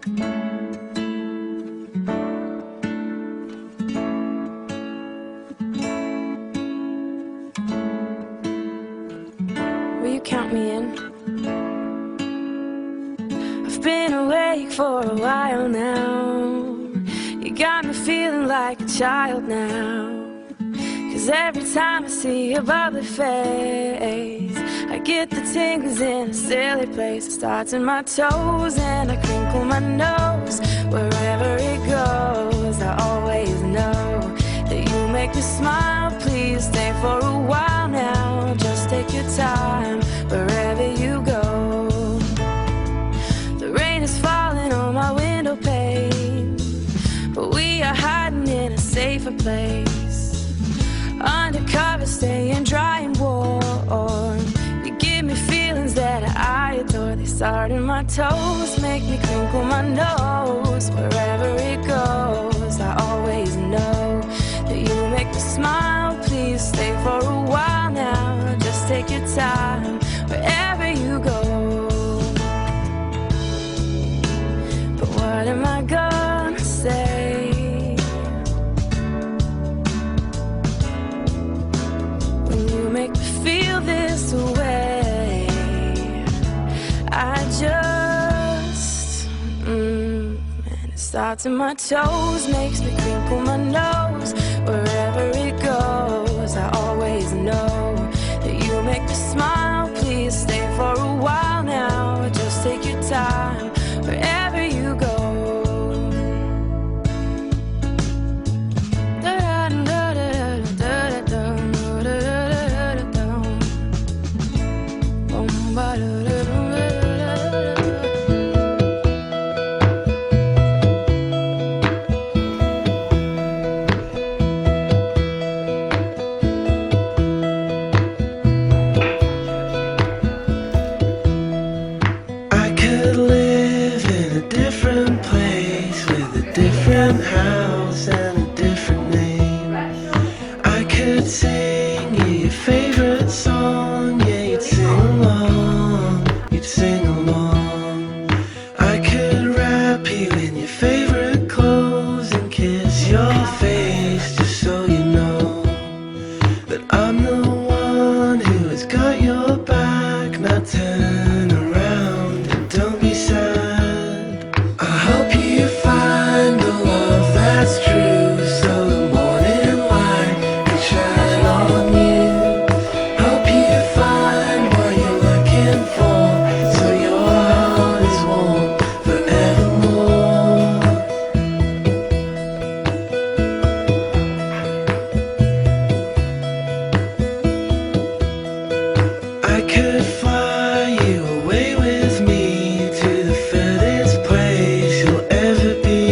Will you count me in? I've been awake for a while now. You got me feeling like a child now. 'Cause every time I see your bubbly face, I get the tingles in a silly place. It starts in my toes and I crinkle my nose. Wherever it goes, I always know that you make me smile. Please stay for a while now. Just take your time wherever you go. The rain is falling on my window pane, but we are hiding in a safer place. Undercover, staying dry and warm. You give me feelings that I adore. They start in my toes, make me crinkle my nose. Wherever it goes, I always know that you make me smile. Please stay for a while now. Just take your time wherever you go. But what am I gonna say? Make me feel this way. I just and it starts in my toes, makes me crinkle my nose. Wherever it goes, I always know that you make me smile. Please stay for a while now. Just take your time wherever you go. House and a different name. I could sing you your favorite song. Yeah, you'd sing along, you'd sing along. I could wrap you in your favorite clothes and kiss your face, just so you know that I'm the one who has got your back. Now turn around and don't be sad. I hope you find the love that's true, so the morning light can shine on you. Hope you find what you're looking for, so your heart is warm forevermore. I could fly you away with me to the furthest place you'll ever be.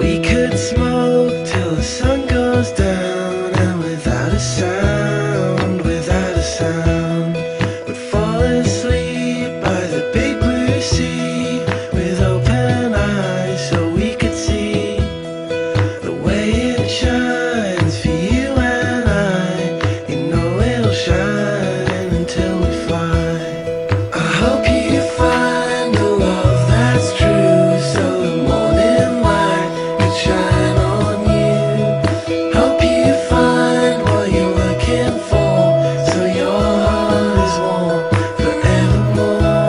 We could smoke till the sun goes down, and without a sound, would fall asleep by the big blue sea with open eyes so we could see the way it shines for you and I. You know it'll shine until we fly. I hope you find the love that's true, so the morning light can shine on you. Hope you find what you're looking for, so your heart is warm forevermore.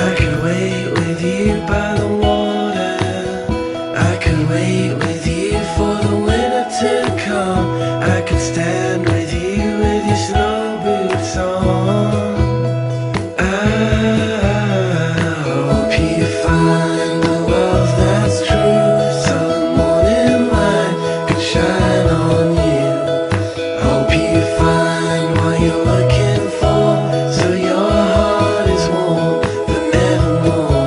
I could wait with you by the water. I could wait with you for the winter to come. I could stand with you with your snow boots on. I hope you find the love that's true, so the morning light can shine on you. Hope you find what you're looking for, so your heart is warm forevermore.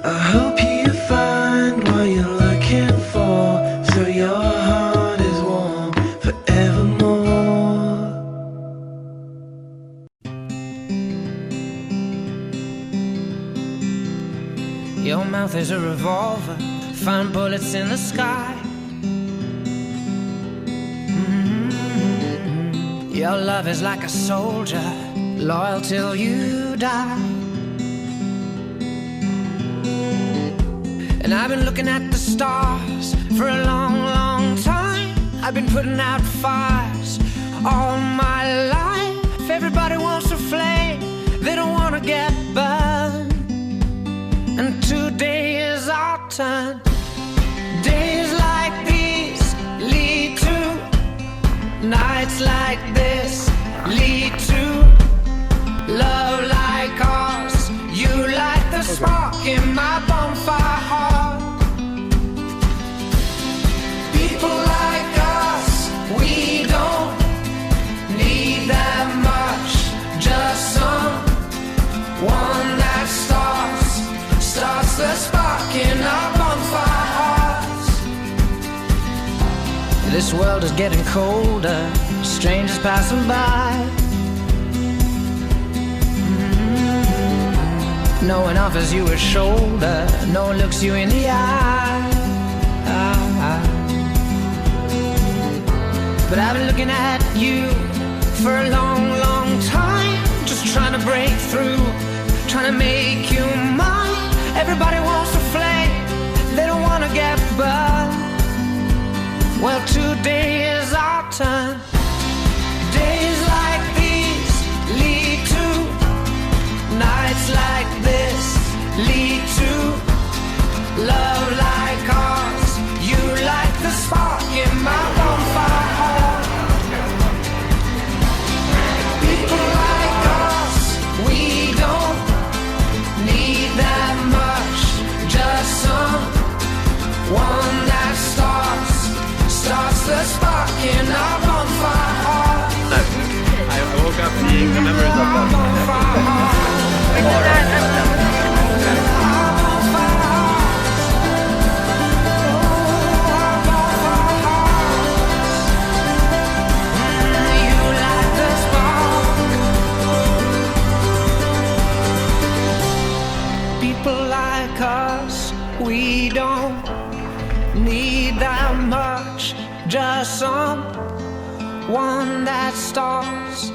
I hope you find what you're looking for, so your heart is warm forevermore. Your mouth is a revolver, find bullets in the sky. Your love is like a soldier, loyal till you die. And I've been looking at the stars for a long, long time. I've been putting out fires all my life. Everybody wants a flame, they don't want to get burned. And today is our turn. Days like these lead to nights like this, lead to love like ours. You light the spark in my bonfire heart. People like us, we don't need that much. Just someone that starts the spark in our bonfire hearts. This world is getting colder, strangers passing by. No one offers you a shoulder, no one looks you in the eye. But I've been looking at you for a long, long time, just trying to break through, trying to make you mine. Everybody wants a flame, they don't want to get burned. Well, today is our turn. Days like these lead to nights like this, lead to love like ours. You light the spark in my bonfire heart. People like us, we don't need that much. Just someone that starts the spark in our bonfire heart. I woke up seeing the members of People like us, we don't need that much. Just someone that starts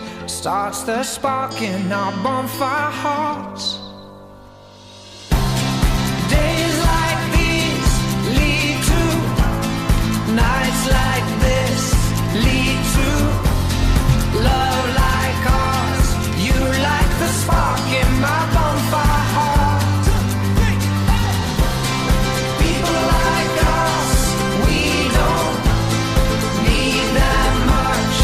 the spark in our bonfire hearts. Days like these lead to nights like this, lead to love like ours. You light the spark in my bonfire heart. People like us, we don't need that much.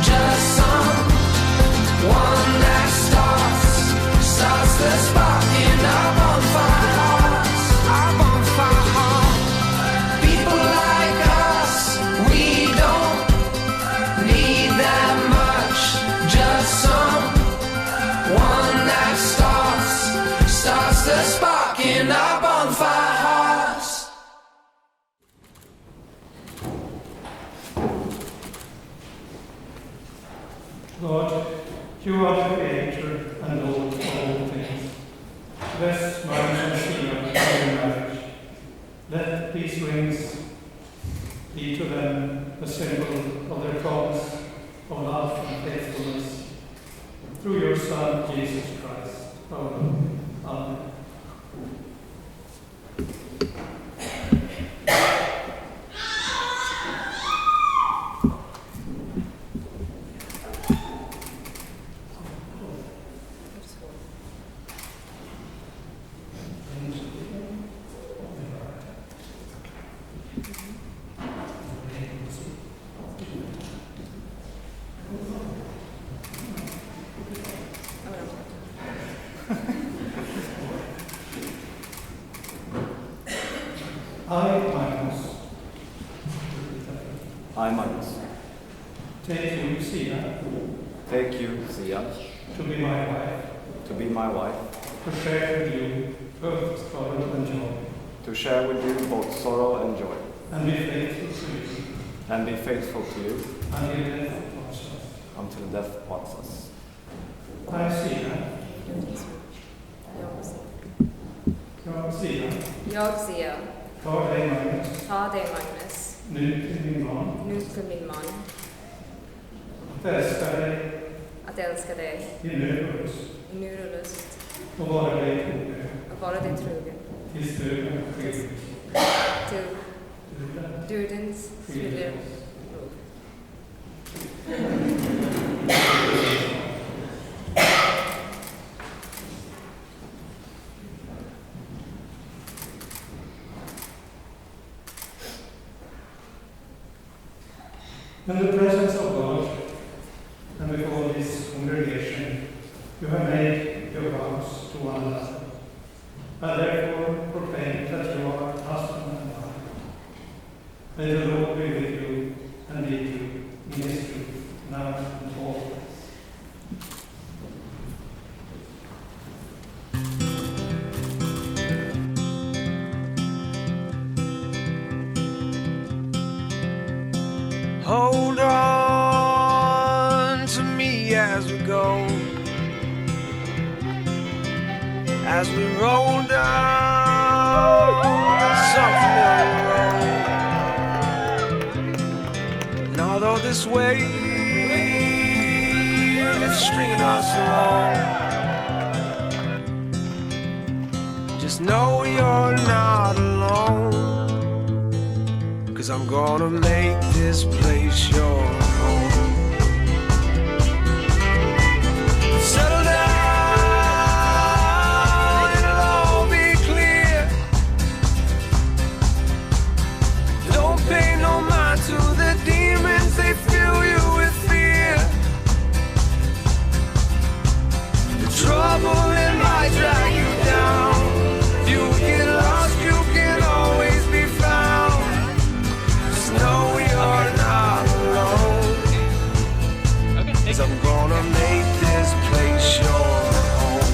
Just someone that starts the spark in our bonfire hearts. Our bonfire heart. People like us, we don't need that much. Just someone that starts the spark in our bonfire hearts. Lord, you are the creator and Lord of all things. Bless Magnus and Zia for their marriage. Let these rings be to them a symbol of their promise of love and faithfulness. Through your Son, Jesus Christ, our Lord. Amen. I, Magnus. I, Magnus. Take you, Zia, Take you, Zia, to be my wife, to be my wife, to share with you both sorrow and joy, to share with you both sorrow and joy, and be faithful to you, and be faithful to you until death parts us. until death parts us. I, Zia. Jag, Zia, tar dig, Magnus, ta dig, Magnus, nu till min man, nu till min man, att älska dig i nöd och lust och vara dig trogen till dödens skiljer. In the presence of God and before this congregation, you have made your vows to one another. I therefore proclaim that you are husband and wife. May the Lord be with you and lead you in His truth, now and always. Hold on to me as we go, as we roll down some familiar road. And although this wave is stringing us along, just know you're not alone. 'Cause I'm gonna make this place your home. Settle down, it'll all be clear. Don't pay no mind to the demons, they fill you with fear. The trouble in might drag you down. If you get lost, you can always be found. No, you're not alone. Okay. 'Cause I'm gonna make this place your home.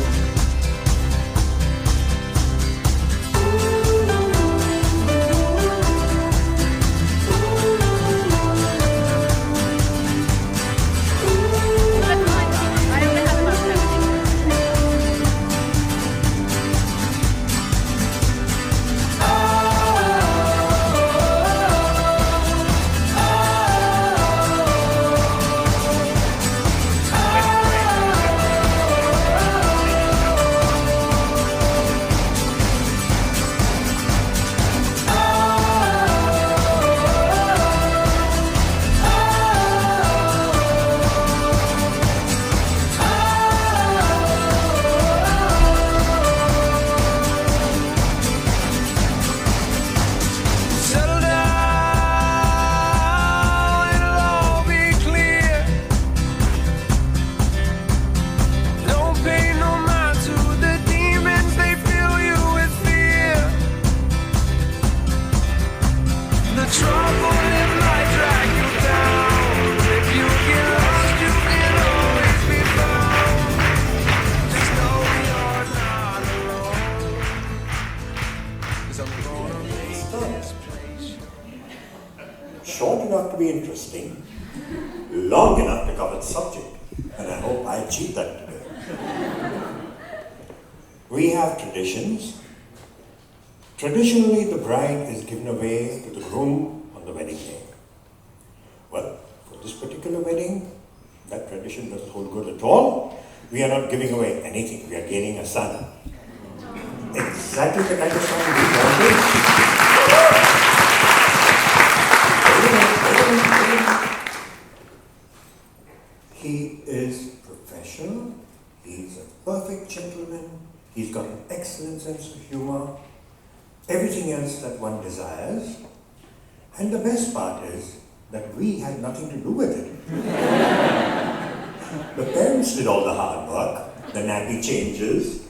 Short enough to be interesting, long enough to cover the subject, and I hope I achieved that today. We have traditions. Traditionally, the bride is given away to the groom on the wedding day. Well, for this particular wedding, that tradition doesn't hold good at all. We are not giving away anything. We are gaining a son. Exactly the kind of son we wanted. He is professional, he's a perfect gentleman, he's got an excellent sense of humor, everything else that one desires, and the best part is that we had nothing to do with it. The parents did all the hard work, the nappy changes,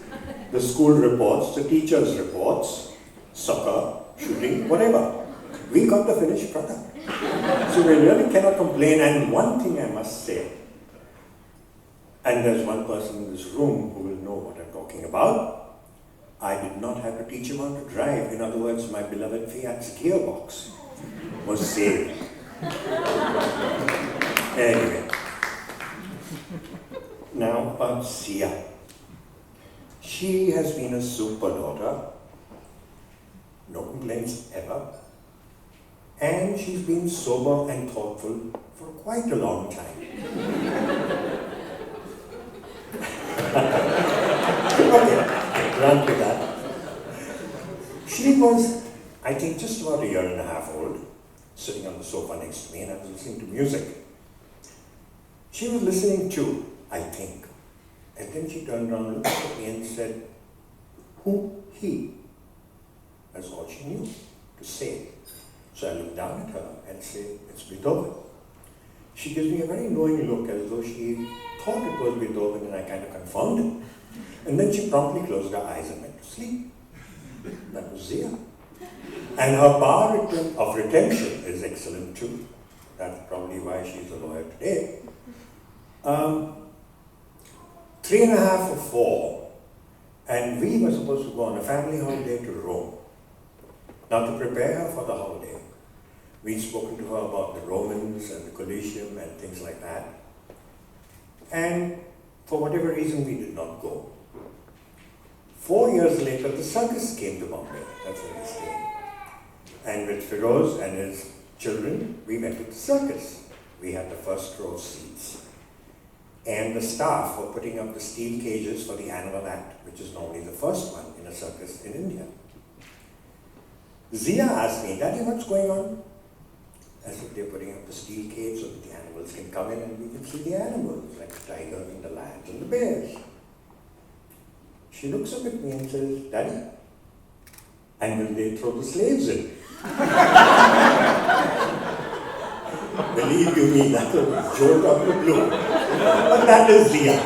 the school reports, the teachers' reports, soccer, shooting, whatever. We got the finished product. So we really cannot complain. And one thing I must say, and there's one person in this room who will know what I'm talking about, I did not have to teach him how to drive. In other words, my beloved Fiat's gearbox was saved. Anyway, now about Zia. She has been a super daughter. No complaints ever. and she's been sober and thoughtful for quite a long time. Okay, grant me that. She was, I think, just about a year and a half old, sitting on the sofa next to me, and I was listening to music. She was listening too, I think. And then she turned around, looked at me and said, "Who, he?" That's all she knew to say. So I looked down at her and said, "It's Beethoven." She gives me a very knowing look as though she thought it was Beethoven, and I kind of confirmed it. And then she promptly closed her eyes and went to sleep. That was Zia. And her power of retention is excellent too. That's probably why she's a lawyer today. 3.5 or 4, and we were supposed to go on a family holiday to Rome. Now, to prepare her for the holiday, we'd spoken to her about the Romans and the Colosseum and things like that. And for whatever reason, we did not go. 4 years later, the circus came to Bombay. That's where we stayed. And with Feroz and his children, we went to the circus. We had the first row of seats. And the staff were putting up the steel cages for the annual act, which is normally the first one in a circus in India. Zia asked me, "Daddy, what's going on?" I said, "They're putting up the steel cage so that the animals can come in and we can see the animals, like the tigers and the lions and the bears." She looks up at me and says, "Daddy, and will they throw the slaves in?" Believe you me, that's a jolt of the blue. But that is Zia.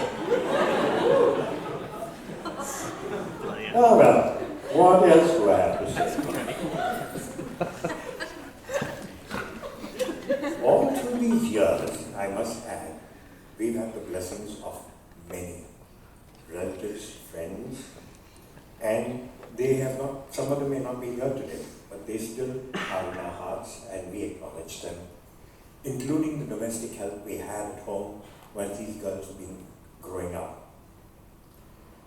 Oh well, what else do I have to say? All through these years, I must add, we've had the blessings of many relatives, friends, and they have not, some of them may not be here today, but they still are in our hearts and we acknowledge them, including the domestic help we had at home while these girls have been growing up.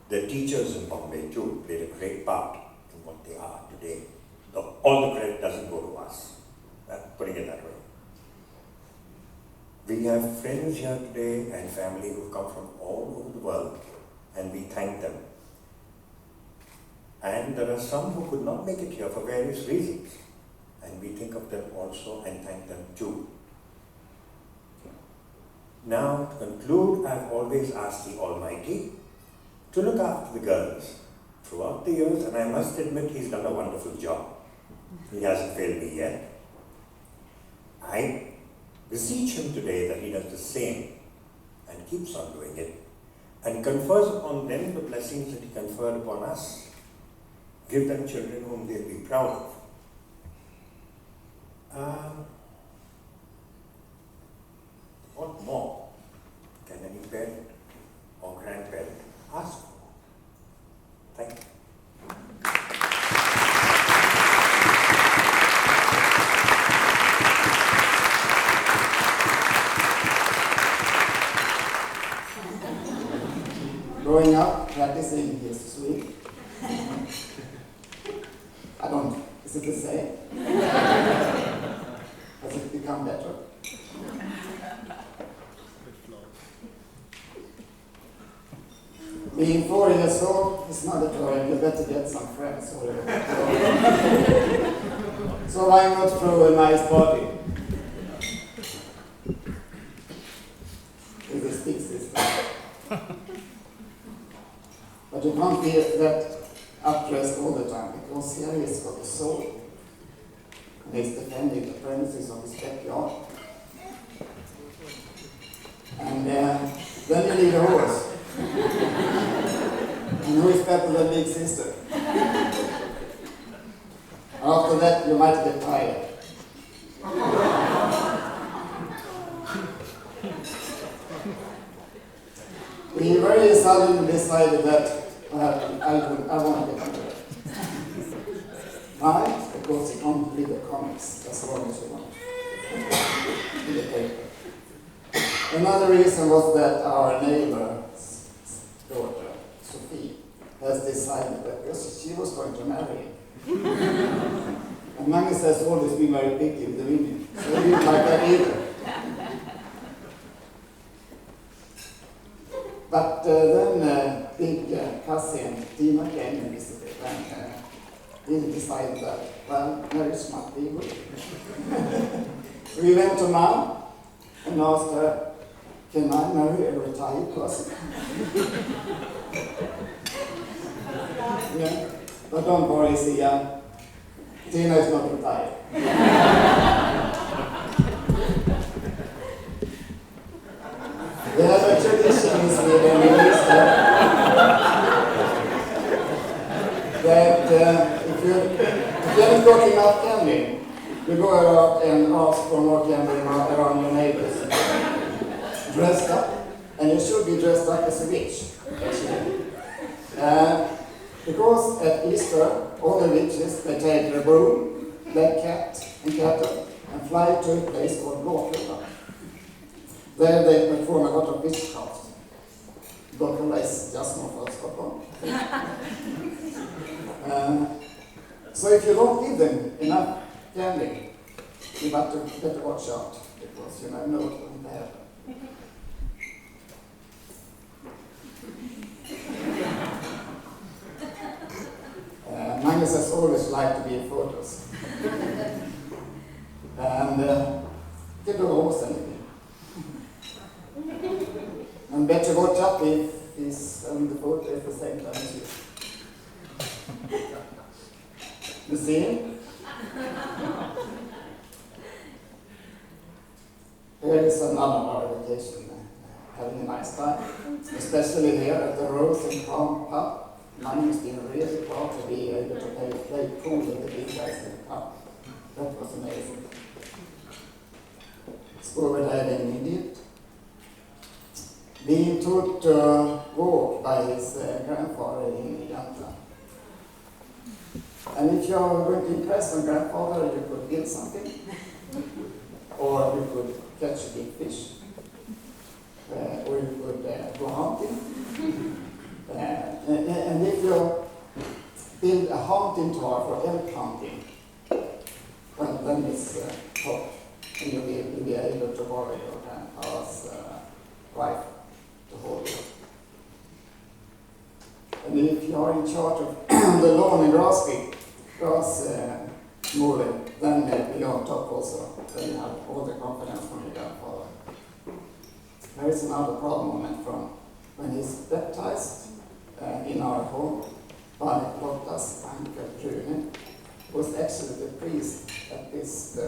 The teachers in Bombay too played a great part in what they are today. All the credit doesn't go to us, putting it that way. We have friends here today and family who come from all over the world, and we thank them. And there are some who could not make it here for various reasons, and we think of them also and thank them too. Now, to conclude, I've always asked the Almighty to look after the girls throughout the years, and I must admit He's done a wonderful job. He hasn't failed me yet. I beseech Him today that He does the same and keeps on doing it and confers upon them the blessings that He conferred upon us. Give them children whom they'll be proud of. What more can any parent or grandparent ask for? Thank you. Growing up, practicing his sweep. I don't, is it the same? Has it become better? Being 4 years old is not a toy, you better get some friends. So why not throw a nice party? With a stick system. But you can't be that up-dressed all the time, because here he's got a soul. And he's defending the premises of his backyard. And then you need a horse. And who is better than Big Sister? After that, you might get tired. We very suddenly decided that I want to get married. Why? Because you can't read the comics as long as you want. In the paper. Another reason was that our neighbor's daughter, Sophie, has decided that she was going to marry him. And Magnus has always been very picky with the women, so he didn't like that either. But then big cousin Tina came and visited, and we decided that, well, marriage must be good. We went to Mom and asked her, can I marry a retired person? Yeah, but don't worry, Zia. Tina is not retired. We have a tradition in Sweden in Easter that if you haven't got enough candy, you go out and ask for more candy around your neighbors. Dressed up, and you should be dressed up as a witch, actually. Because at Easter, all the witches, they take a broom, black cat and cattle, and fly to a place called Blåkulla. There they perform a lot of witchcraft. Blåkulla is just north of Stockholm. So if you don't give them enough candy, you better watch out, because you never know what's going to happen. Magnus has always liked to be in photos. And you can do almost anything. And better watch out if he's on the photo at the same time as you. You see him? Here is another our vacation, having a nice time, especially here at the Rose and Crown pub. Magnus been really proud to be able to play pool with the big guys in the pub. That was amazing. Scorebediving in Indiet. Being taught to walk by his grandfather in Janta. And if you're going to impress your grandfather, you could build something. Or you could catch a big fish. Or you could go hunting. And if you build a hunting tower for elk hunting, well, then it's top. And you'll be able to borrow your grandpa's wife to hold you. And if you are in charge of the lawn and grass mowing, then you're on top also. Then you have all the confidence from your grandfather. There is another problem moment from when he's baptized in our home by Lotta's uncle Rune, was actually the priest at this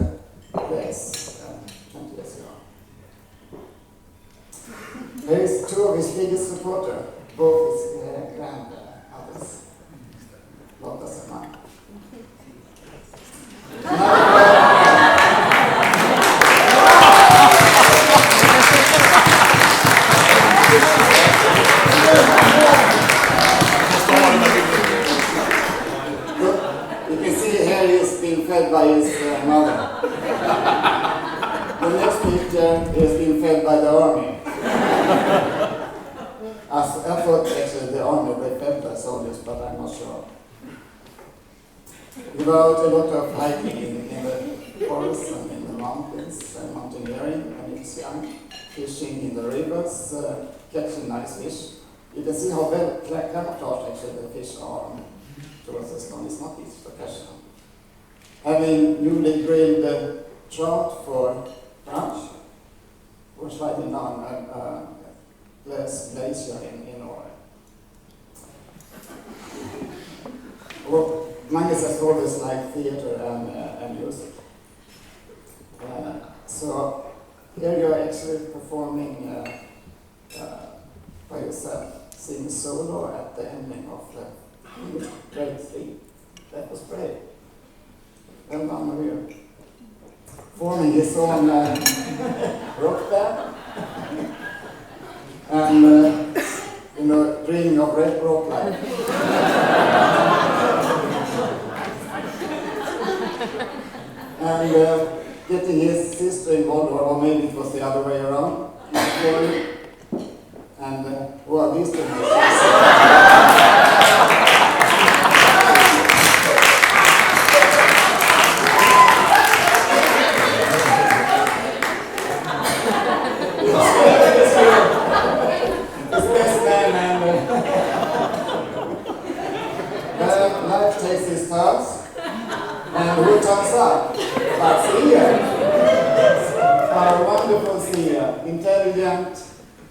place 20 years ago. There is two of his biggest supporters, both his grandmothers, Lotta's and mine. Fed by his mother. The next picture is being fed by the army. I thought actually the army were fed by soldiers, but I'm not sure. We go out a lot of hiking in the forests and in the mountains, mountaineering when it's young, fishing in the rivers, catching nice fish. You can see how well camouflaged actually the fish are towards the stone. It's not easy to catch them. Having newly grilled trout for brunch, we're sliding down a glacier in Norway. Well, Magnus has always liked theater and music. So here you're actually performing by yourself, singing solo at the ending of grade 3. That was great. Well done, Maria. Forming his own rock band. And, dreaming of red rock life. And getting his sister involved, or maybe it was the other way around. And, well, these two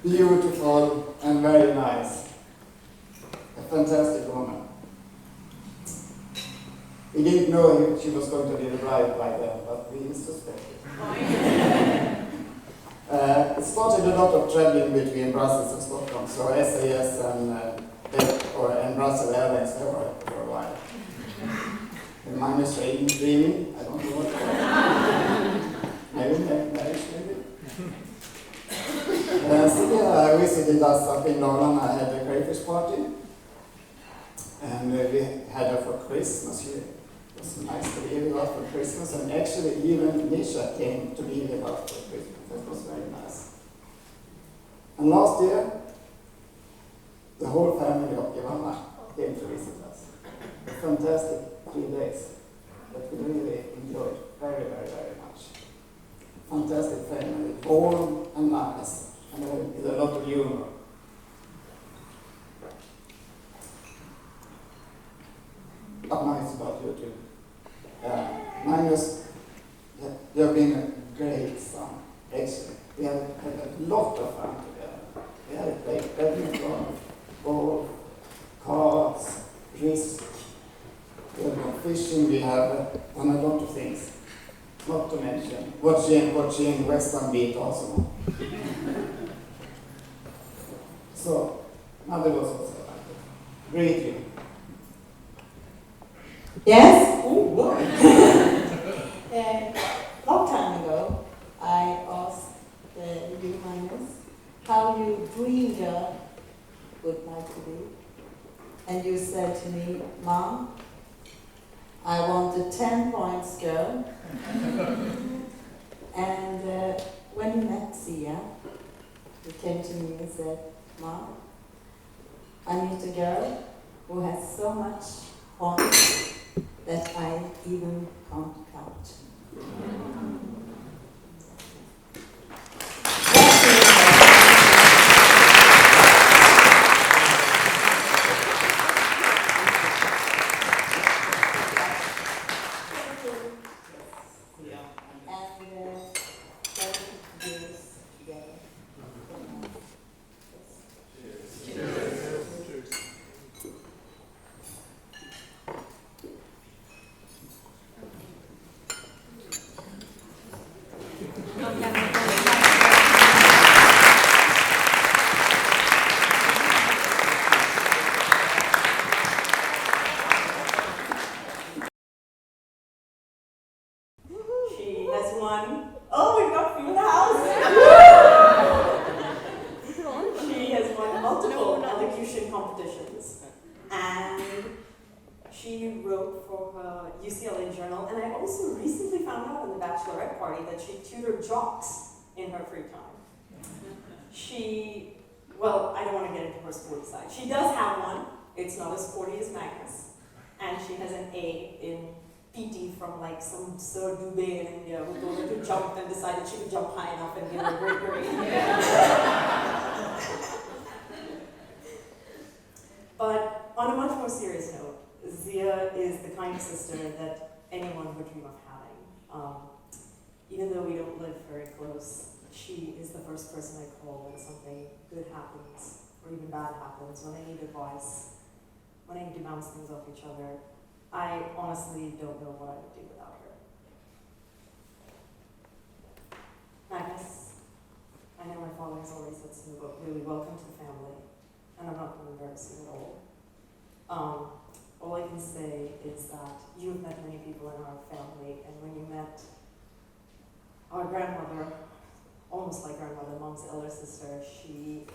beautiful and very nice. A fantastic woman. We didn't know if she was going to be the bride by then, but we suspected. It started a lot of traveling between Brussels and Stockholm, so SAS and Brussels Airlines they were for a while. And Magnus dreaming, I don't know what. Maybe marriage, maybe. Zia visited us up in Dalarna. I had a crayfish party, and we had her for Christmas. It was nice to be with us for Christmas, and actually even Nisha came to be with us for Christmas. That was very nice. And last year, the whole family of Giovanna came to visit us. A fantastic 3 days that we really enjoyed very, very, very much. Fantastic family, warm and nice, and with a lot of humor. But nice about you too. Magnus, you have been a great son. Actually, we have had a lot of fun together. We have played badminton, golf, cards, risk. We have gone fishing. We have done a lot of things. Not to mention watching Western Beat also. So, mother was also like it. Great you. Yes? Oh, boy. Long time ago, I asked you, Magnus, how you dream girl would like to be. And you said to me, Mom, I want a 10 points girl. And when you met Zia, you came to me and said, Mom, I need a girl who has so much points that I even can't count. In her free time. Well, I don't want to get into her sporty side. She does have one. It's not as sporty as Magnus. And she has an A in PT from like some Sir Dubé in India who told her to jump and decided she could jump high enough and give her a great grade. But on a much more serious note, Zia is the kind of sister that anyone would dream of having. Even though we don't live very close, she is the first person I call when something good happens, or even bad happens, when I need advice, when I need to bounce things off each other. I honestly don't know what I would do without her. Magnus, I know my father has already said something about really welcome to the family, and I'm not going to embarrass you at all. All I can say is that you have met many people in our family, and when you met our grandmother, almost like grandmother, Mom's elder sister, she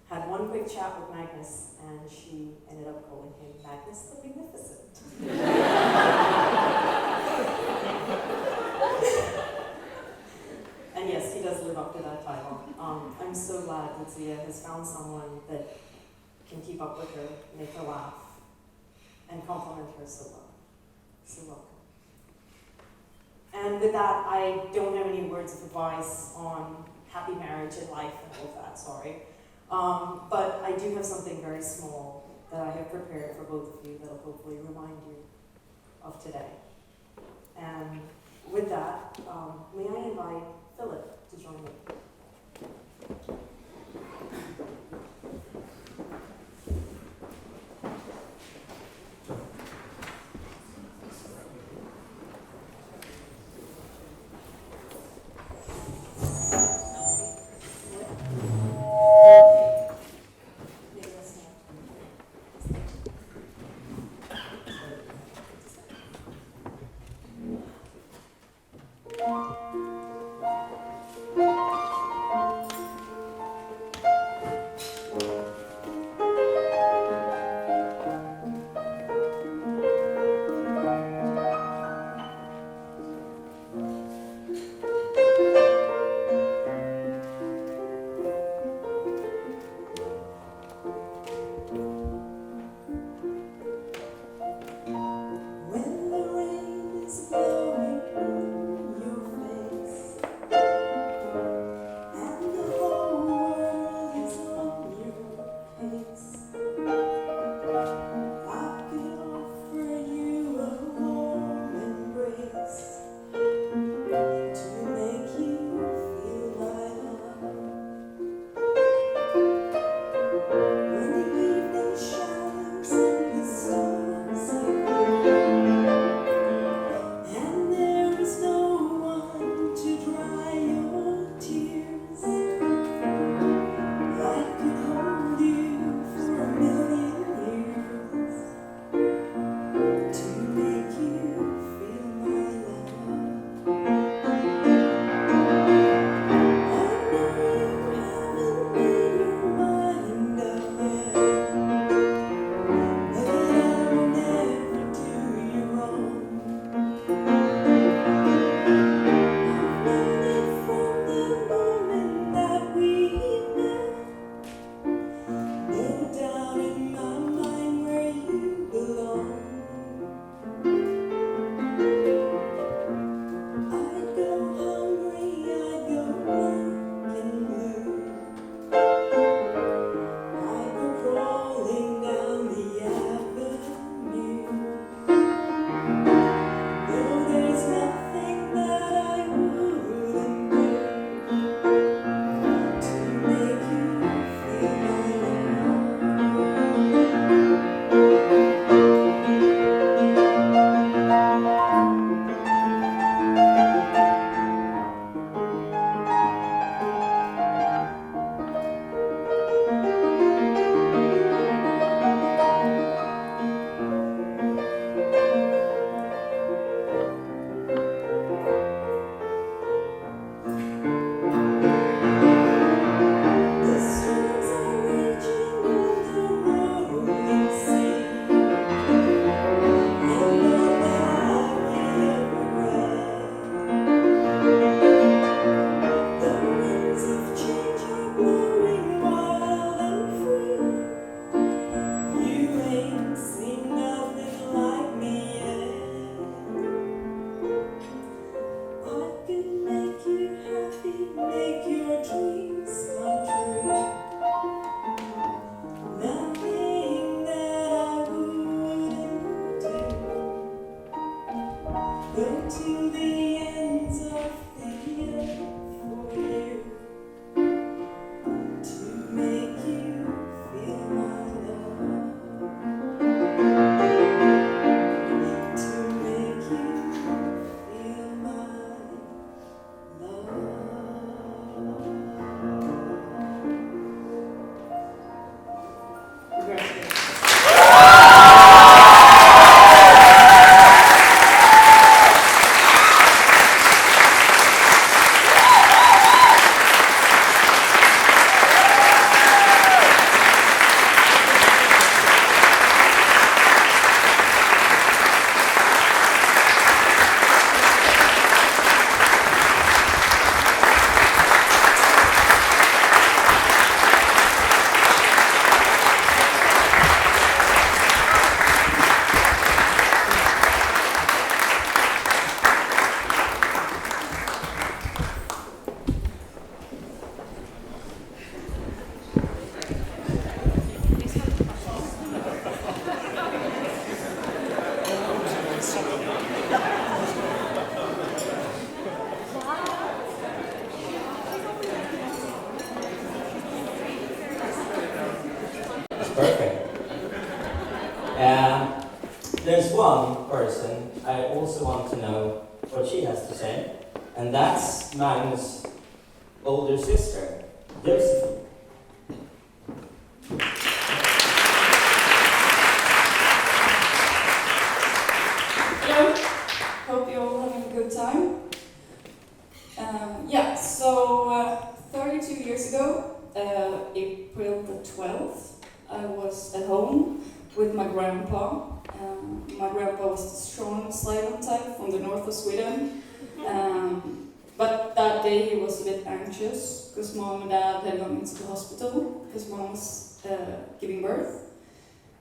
had one quick chat with Magnus, and she ended up calling him Magnus the Magnificent. And yes, he does live up to that title. I'm so glad that Zia has found someone that can keep up with her, make her laugh, and compliment her so well. So welcome. And with that, I don't have any words of advice on happy marriage and life and all of that, sorry. But I do have something very small that I have prepared for both of you that will hopefully remind you of today. And with that, may I invite Philip to join me? that's Magnus' older sister, Josephine. Hello, hope you're all having a good time. So 32 years ago, April the 12th, I was at home with my grandpa. My grandpa was the strong, silent type from the north of Sweden. But that day he was a bit anxious because mom and dad had gone into the hospital because mom was giving birth.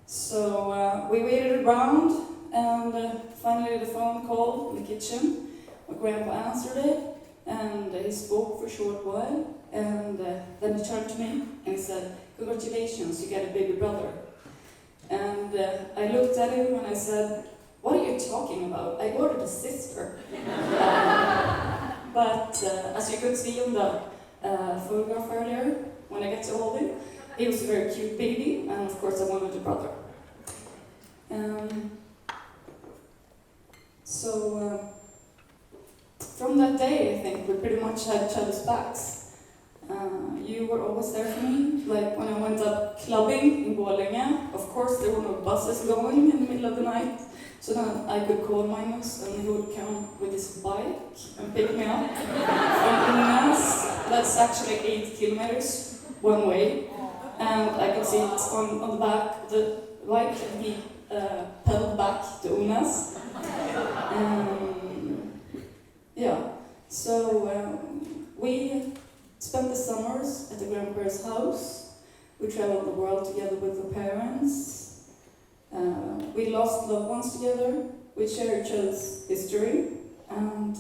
So we waited around and finally the phone called in the kitchen. My grandpa answered it and he spoke for a short while and then he turned to me and he said, "Congratulations, you got a baby brother." And I looked at him and I said, "What are you talking about? I ordered a sister." But as you could see on the photograph earlier, when I got to hold him, he was a very cute baby, and of course I wanted a brother. From that day, I think we pretty much had each other's backs. You were always there for me, like when I went up clubbing in Borlänge. Of course, there were no buses going in the middle of the night, so then I could call Magnus and he would come with his bike and pick me up from Umeås. That's actually 8 kilometers one way, and I could sit on the back of the bike and he pedaled back to Umeås. We spent the summers at the grandparents' house. We traveled the world together with the parents. We lost loved ones together. We shared each other's history. And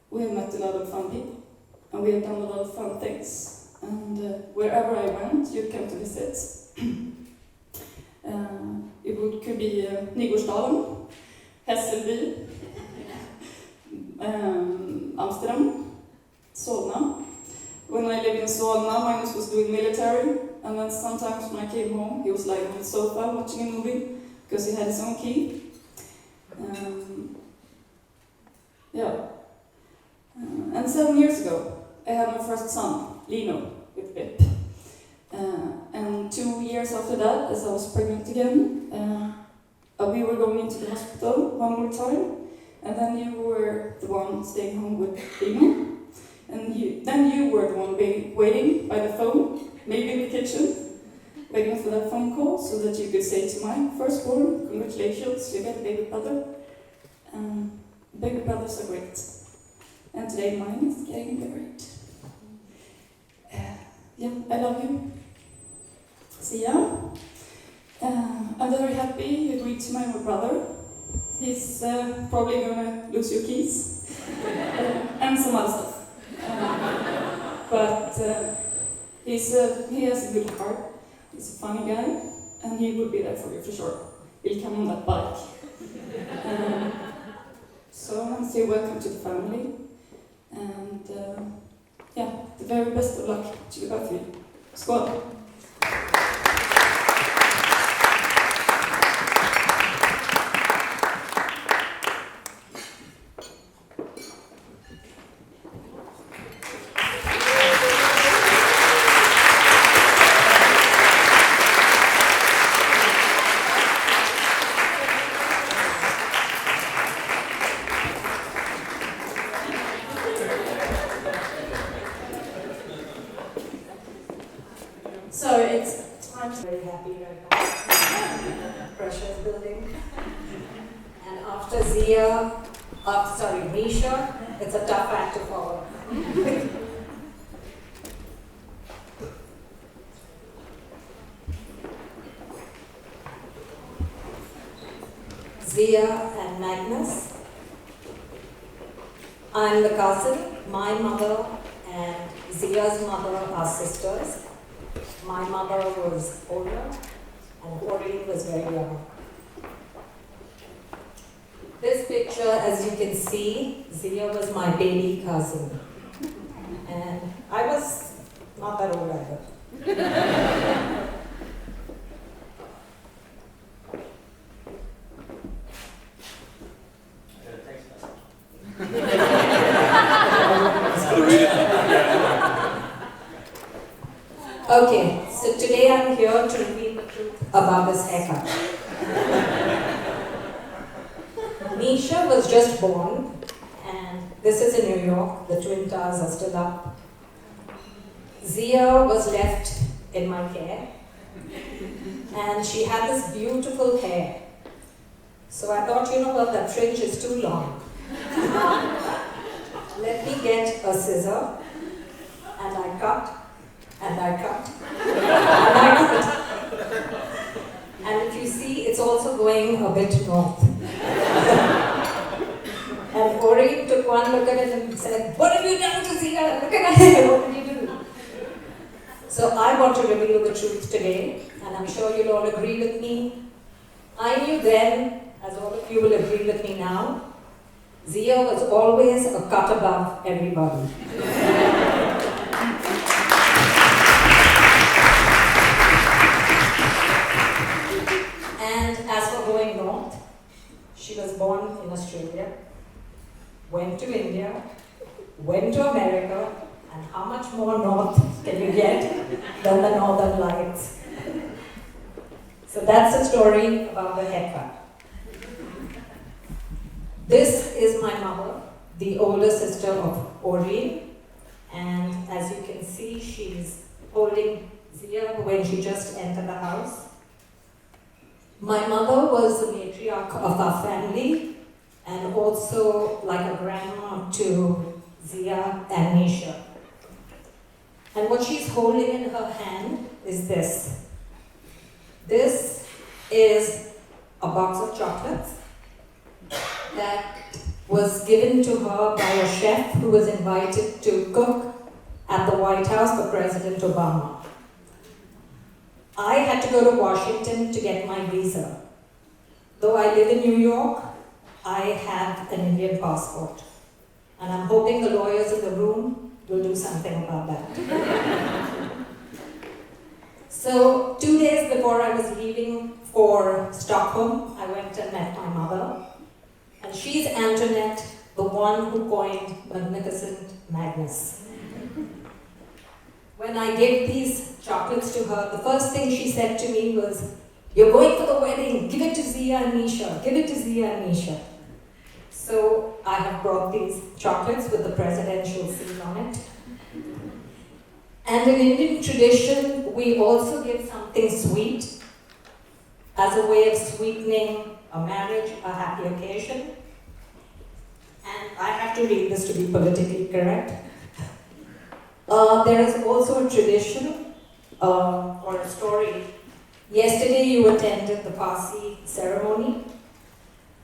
we have met a lot of fun people. And we have done a lot of fun things. And wherever I went, you'd come to visit. It could be Nygårdsdalen, Hässelby, Amsterdam, Solna. When I lived in Solna, Magnus was doing military, and then sometimes when I came home, he was lying on the sofa watching a movie because he had his own key. And 7 years ago, I had my first son, Lino, with Pip. And 2 years after that, as I was pregnant again, we were going into the hospital one more time. And then you were the one staying home with Lino. And then you were the one waiting by the phone, maybe in the kitchen, waiting for that phone call so that you could say to my firstborn, "Congratulations, you got a baby brother." Baby brothers are great. And today mine is getting married. I love you. Zia. I'm very happy you agreed to marry my brother. He's probably gonna lose your keys and some other stuff. But he has a good heart. He's a funny guy, and he will be there for you for sure. He'll come on that bike. So I want to say welcome to the family, and the very best of luck to you both of you. Skål! So it's time to be very happy right now. Pressure is building. And after Misha, it's a tough act to follow. Zia and Magnus. I'm the cousin. My mother and Zia's mother are sisters. My mother was older and Corinne was very young. This picture, as you can see, Zia was my baby cousin. And I was not that old either. Thanks just born, and this is in New York. The Twin Towers are still up. Zia was left in my care, and she had this beautiful hair. So I thought, you know what, that fringe is too long. Let me get a scissor, and I cut, and I cut, and I cut. And if you see, it's also going a bit north. And Ori took one look at it and said, "What have you done to Zia? Look at her hair, what did you do?" So I want to reveal the truth today, and I'm sure you'll all agree with me. I knew then, as all of you will agree with me now, Zia was always a cut above everybody. And as for going north, she was born in Australia, went to India, went to America, and how much more north can you get than the Northern Lights? So that's the story about the haircut. This is my mother, the older sister of Ori, and as you can see, she's holding Zia when she just entered the house. My mother was the matriarch of our family and also like a grandma to Zia and Nisha. And what she's holding in her hand is this. This is a box of chocolates that was given to her by a chef who was invited to cook at the White House for President Obama. I had to go to Washington to get my visa. Though I live in New York, I have an Indian passport. And I'm hoping the lawyers in the room will do something about that. So 2 days before I was leaving for Stockholm, I went and met my mother. And she's Antoinette, the one who coined Magnificent Magnus. When I gave these chocolates to her, the first thing she said to me was, "You're going for the wedding, give it to Zia and Nisha, give it to Zia and Nisha." So I have brought these chocolates with the presidential seal on it. And in Indian tradition, we also give something sweet as a way of sweetening a marriage, a happy occasion. And I have to read this to be politically correct. There is also a tradition or a story. Yesterday you attended the Parsi ceremony.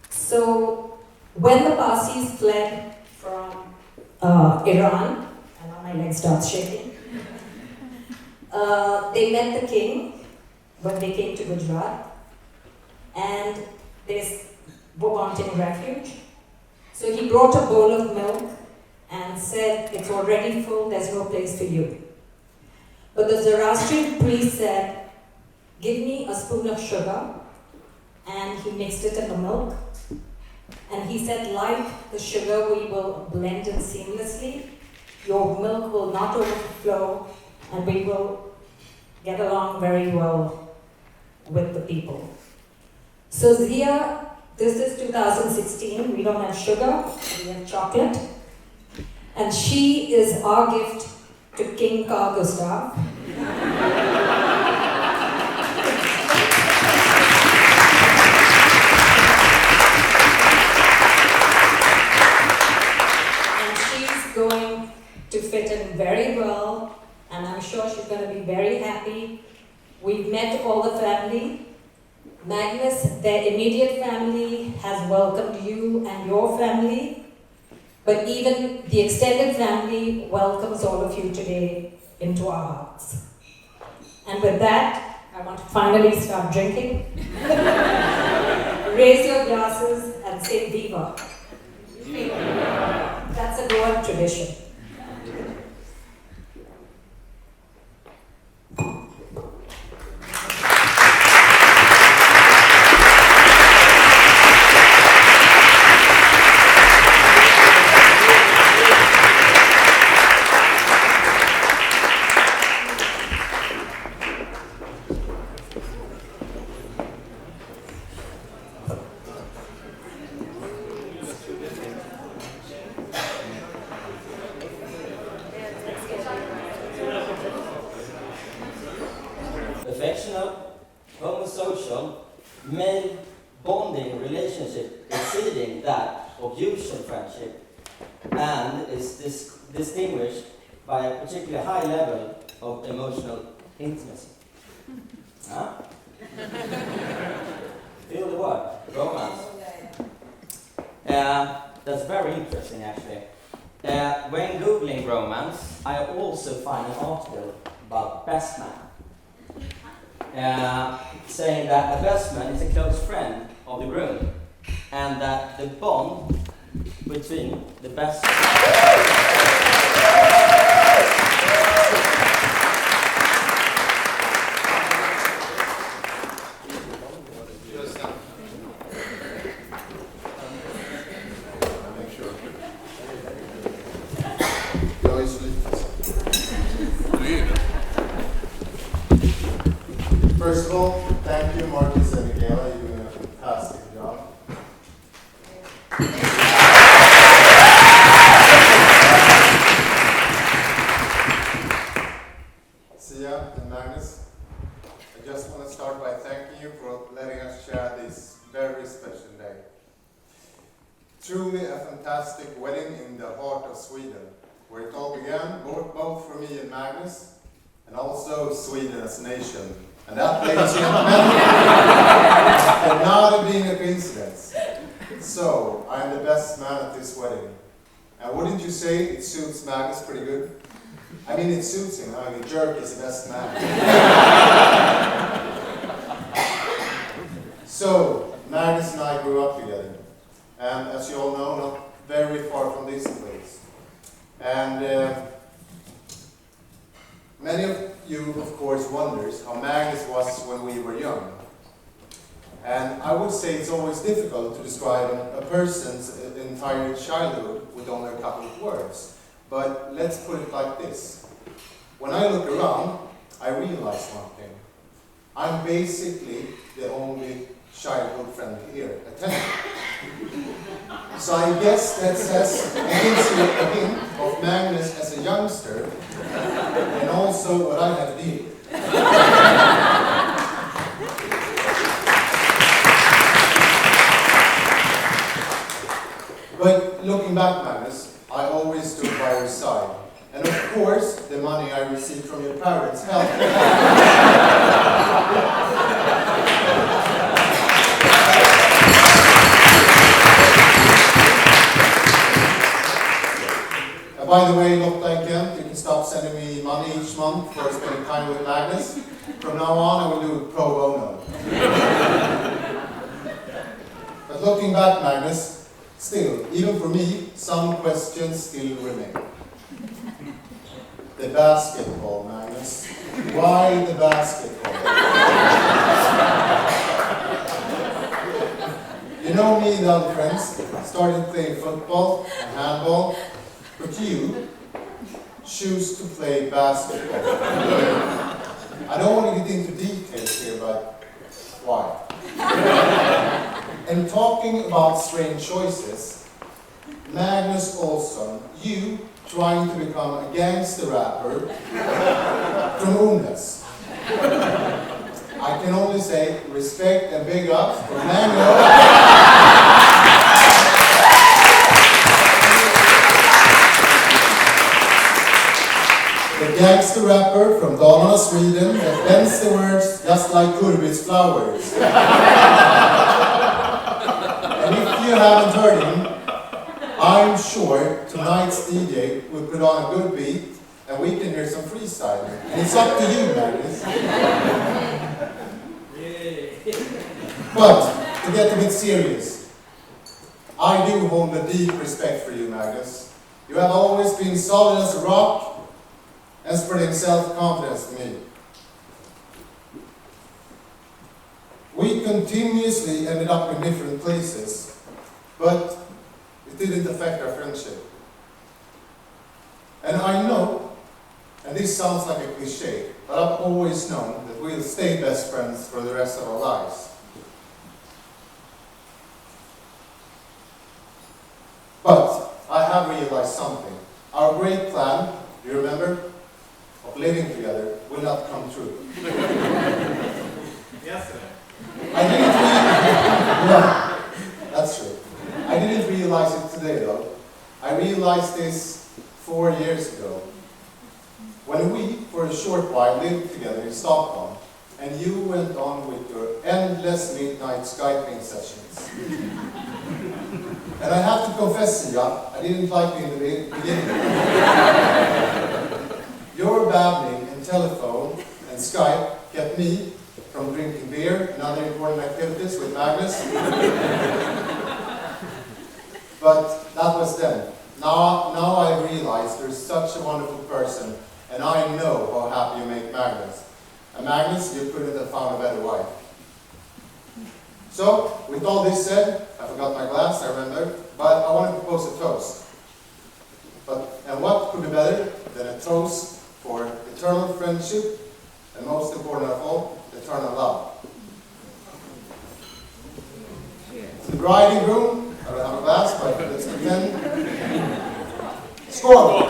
So when the Parsis fled from Iran, and now my leg starts shaking, they met the king when they came to Gujarat, and they were wanting refuge. So he brought a bowl of milk and said, "It's already full, there's no place for you." But the Zoroastrian priest said, "Give me a spoon of sugar," and he mixed it in the milk. And he said, "Like the sugar, we will blend it seamlessly. Your milk will not overflow, and we will get along very well with the people." So Zia, this is 2016, we don't have sugar, we have chocolate. And she is our gift to King Carl Gustav. And she's going to fit in very well, and I'm sure she's going to be very happy. We've met all the family. Magnus, their immediate family, has welcomed you and your family. But even the extended family welcomes all of you today into our hearts. And with that, I want to finally start drinking. Raise your glasses and say Viva. Viva. That's a Goan tradition. friendship and is distinguished by a particularly high level of emotional intimacy. Huh? Feel the word, romance. That's very interesting, actually. When Googling romance, I also find an article about best man. Saying that a best man is a close friend of the groom, and that the bond between the best First of all, thank you, Marcus and Michaela. You're doing a fantastic job. Zia and Magnus, I just want to start by thanking you for letting us share this very special day. Truly a fantastic wedding in the heart of Sweden, where it all began, both for me and Magnus, and also Sweden as a nation. And that, ladies and gentlemen, could not have been a coincidence. So, I am the best man at this wedding. And wouldn't you say it suits Magnus pretty good? I mean, it suits him. I mean, Jerk is the best man. So, Magnus and I grew up together. And as you all know, not very far from this place. And many of you, of course, wonders how Magnus was when we were young. And I would say it's always difficult to describe a person's entire childhood with only a couple of words. But let's put it like this. When I look around, I realize one thing. I'm basically the only childhood friend here attending. So I guess that says and gives you a hint of Magnus as a youngster, and also what I have to deal with. But looking back, Magnus, I always stood by your side. And of course, the money I received from your parents helped. By the way, look like Kent, you can stop sending me money each month for spending time with Magnus. From now on, I will do it pro bono. But looking back, Magnus, still, even for me, some questions still remain. The basketball, Magnus. Why the basketball? You know me and the other friends started playing football and handball. But you choose to play basketball. I don't want to get into details here, but why? And talking about strange choices, Magnus Olsson, you trying to become a gangster rapper from Unas. I can only say respect and big ups for Magnus. The gangster rapper from Dalarna, Sweden, that bends the words just like Kurbit's flowers. And if you haven't heard him, I'm sure tonight's DJ will put on a good beat and we can hear some freestyling. And it's up to you, Magnus. But, to get a bit serious, I do hold a deep respect for you, Magnus. You have always been solid as a rock and spreading self-confidence to me. We continuously ended up in different places, but it didn't affect our friendship. And I know, and this sounds like a cliche, but I've always known that we'll stay best friends for the rest of our lives. But I have realized something. Our great plan, do you remember, of living together will not come true. Yes, sir. Yeah, that's true. I didn't realize it today though, I realized this 4 years ago, when we, for a short while, lived together in Stockholm, and you went on with your endless midnight Skyping sessions. And I have to confess, Zia, I didn't like you in the beginning. Your babbling and telephone and Skype kept me from drinking beer and other important activities with Magnus. But that was then. Now I realize you're such a wonderful person, and I know how happy you make Magnus. And Magnus, you couldn't have found a better wife. So, with all this said, I forgot my glass, I remember, but I want to propose a toast. And what could be better than a toast for eternal friendship, and most important of all, eternal love. The bride and groom, I don't have a glass, but let's pretend. Skål!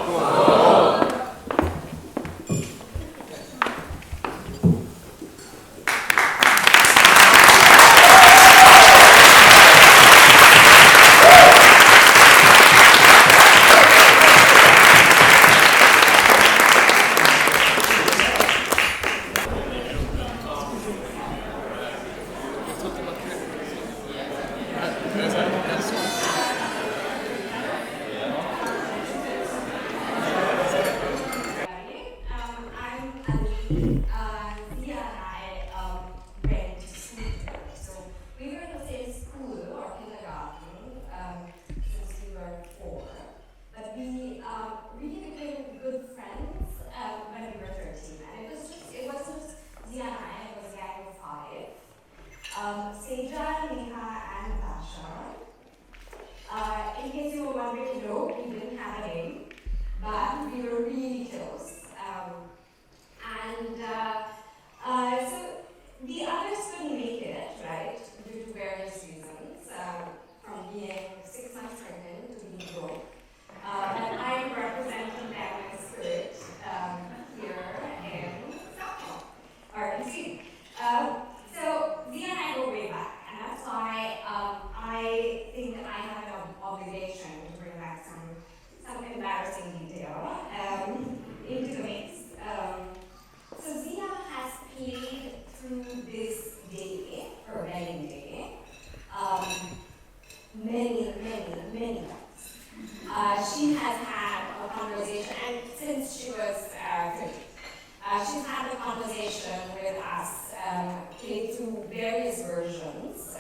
Zia, and Natasha. In case you were wondering, no, we didn't have a name, but we were really close. So the others couldn't make it, right, due to various reasons, from being 6 months pregnant to being broke. And I'm representing them in spirit here in Stockholm, or in Sweden. So Zia and I go way back, and that's why I think that I have an obligation to bring back some embarrassing detail into the mix. So Zia has paid through this day, her wedding day, many times. She has had a conversation, and since she was 30, she's had a conversation with us, played through various versions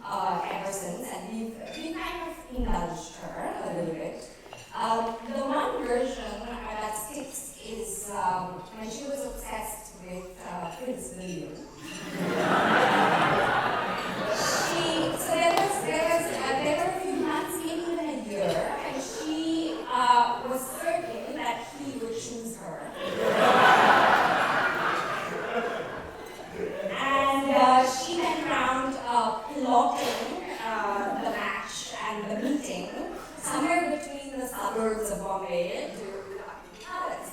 ever since, and we've kind of indulged her a little bit. The one version that sticks is when she was obsessed with Prince William. So there were a few months, maybe even a year, and she was certain that he would choose her. And she went around plotting the match and the meeting somewhere between the suburbs of Bombay to Palace.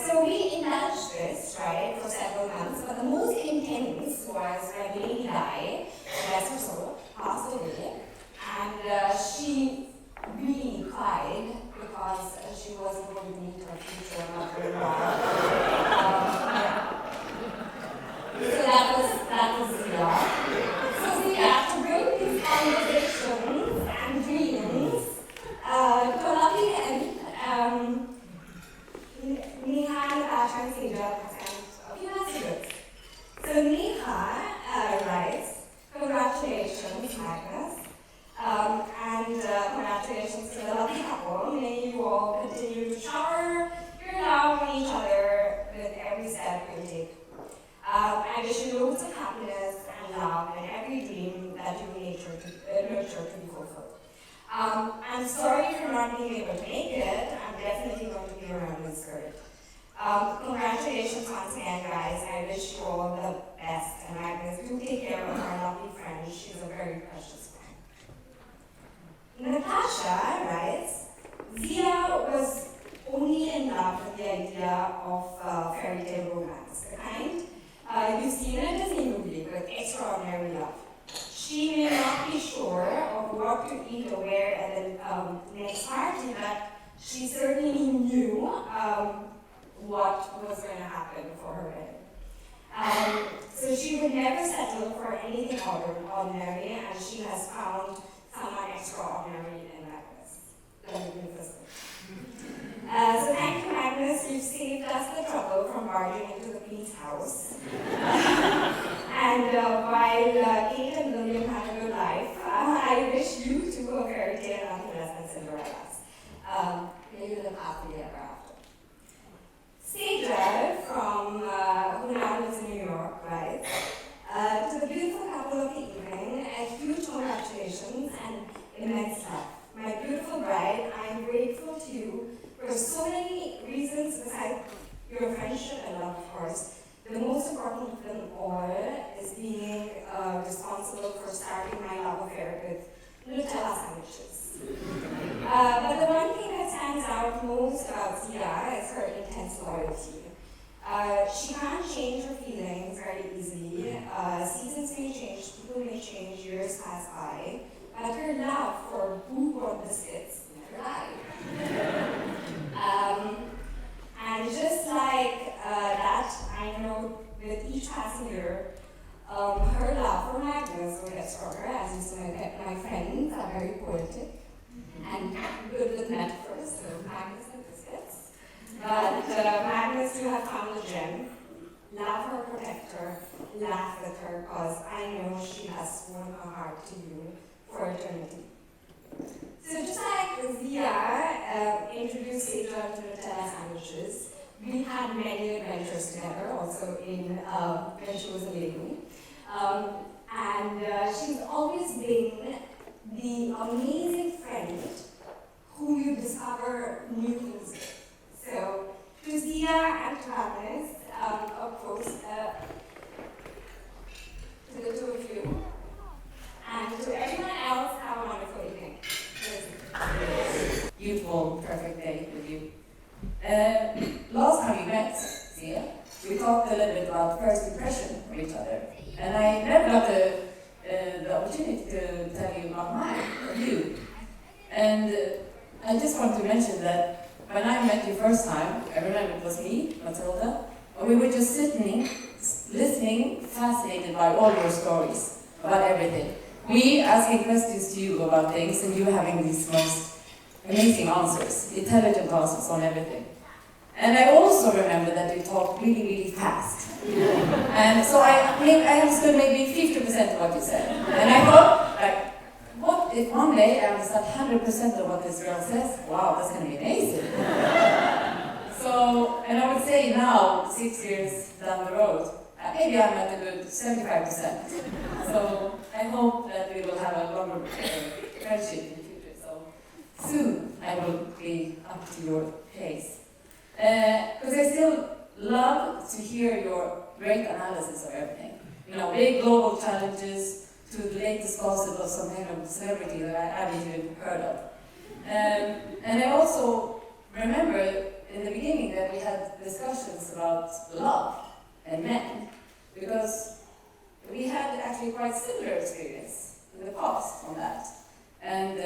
So we indulged this, right, for several months, but the most intense was when Lady Di, bless her soul, passed away, and she really cried because she wasn't going to meet her future mother-in-law. So that was Zia. So Zia, to bring these conversations and dreams to a lovely end, Neha, Natasha, and Zia have sent a few messages. So Neha writes, congratulations, Magnus, and congratulations to the lovely couple. May you all continue to shower your love on each other with every step you take. I wish you loads of happiness and love and every dream that you nurture to be fulfilled. I'm sorry for not being able to make it. I'm definitely going to be around in spirit. Congratulations once again, guys. I wish you all the best. And Magnus, do take care of our lovely friend. She's a very precious friend. Natasha writes, Zia was only in love with the idea of fairy tale romance, the kind you've seen in a Disney movie with extraordinary love. She may not be sure of what to eat or wear at the that she certainly knew what was going to happen for her wedding. So she would never settle for anything ordinary, and she has found someone extraordinary in Magnus. Magnificent. So thank you, Magnus. You've saved us the trouble from barging into the Queen's house. And while Kate and William have a good life, I wish you two a fairy tale nothing less than Cinderella's. May you live happily ever after. Sejal from who now lives in New York, right? To the beautiful couple of the evening, a huge congratulations and immense love. My beautiful bride, I am grateful to you for so many reasons besides your friendship and love, of course. The most important of them all is being responsible for starting my love affair with Nutella sandwiches. But the one thing that stands out most about Zia is her intense loyalty. She can't change her feelings very easily. Seasons may change, people may change, years pass by, but her love for bluebird biscuits never died. And just like that, I know with each passing year, her love for Magnus will get stronger. As you see, my friends are very poetic and good with metaphors, so Magnus and biscuits. But Magnus, you have found a gem. Love her, protect her, laugh with her, because I know she has sworn her heart to you for eternity. So just like Zia introduced Sejal to Nutella sandwiches, we had many adventures together, also in when she was a baby. And she's always been the amazing friend who you discover new things with. So to Zia and to Magnus, of course, to the two of you, and to everyone else, have a wonderful evening. Beautiful, perfect day with you. Last time we met, Zia, we talked a little bit about first impression of each other. And I never got the opportunity to tell you about mine, or you. And I just want to mention that when I met you first time, I remember it was me, Matilda, and we were just sitting, listening, fascinated by all your stories about everything. We asking questions to you about things, and you having these most amazing answers, intelligent answers on everything. And I also remember that you talked really, really fast. And so I understood maybe 50% of what you said. And I thought, like, what if one day I understand 100% of what this girl says? Wow, that's going to be amazing. So, and I would say now, 6 years down the road, maybe I'm at a good 75%. So I hope that we will have a longer friendship in the future. So soon I will be up to your pace. Because I still love to hear your great analysis of everything. You know, big global challenges to the latest gossip of some kind of celebrity that I haven't even heard of. And I also remember in the beginning that we had discussions about love and men, because we had actually quite similar experience in the past on that. And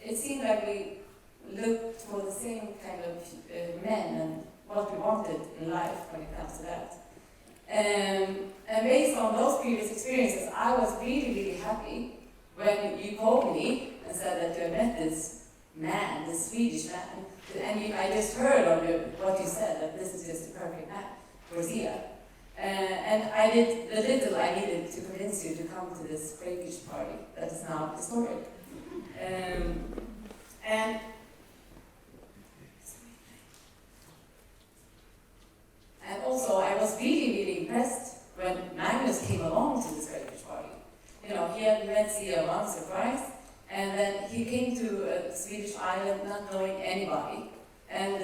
it seemed like we looked for the same kind of men and what we wanted in life when it comes to that. And based on those previous experiences, I was really, really happy when you called me and said that you had met this man, this Swedish man, and I just heard on what you said, that this is just the perfect man for Zia. And I did the little I needed to convince you to come to this crayfish party that is now historic. And also, I was really, really impressed when Magnus came along to this crayfish party. You know, he had met Zia once or twice, and then he came to a Swedish island not knowing anybody. And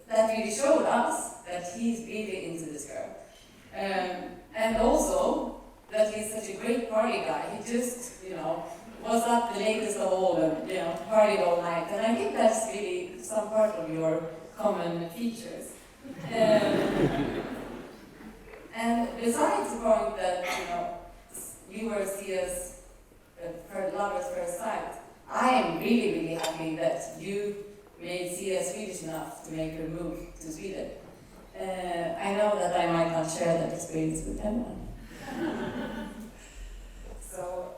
that really showed us that he's really into this girl. And also, that he's such a great party guy. He just, you know, was up the latest of all and, you know, partied all night. And I think that's really some part of your common features. And besides the point that, you know, you were Zia's lovers first sight, I am really, really happy that you made Zia Swedish enough to make her move to Sweden. I know that I might not share that experience with anyone. So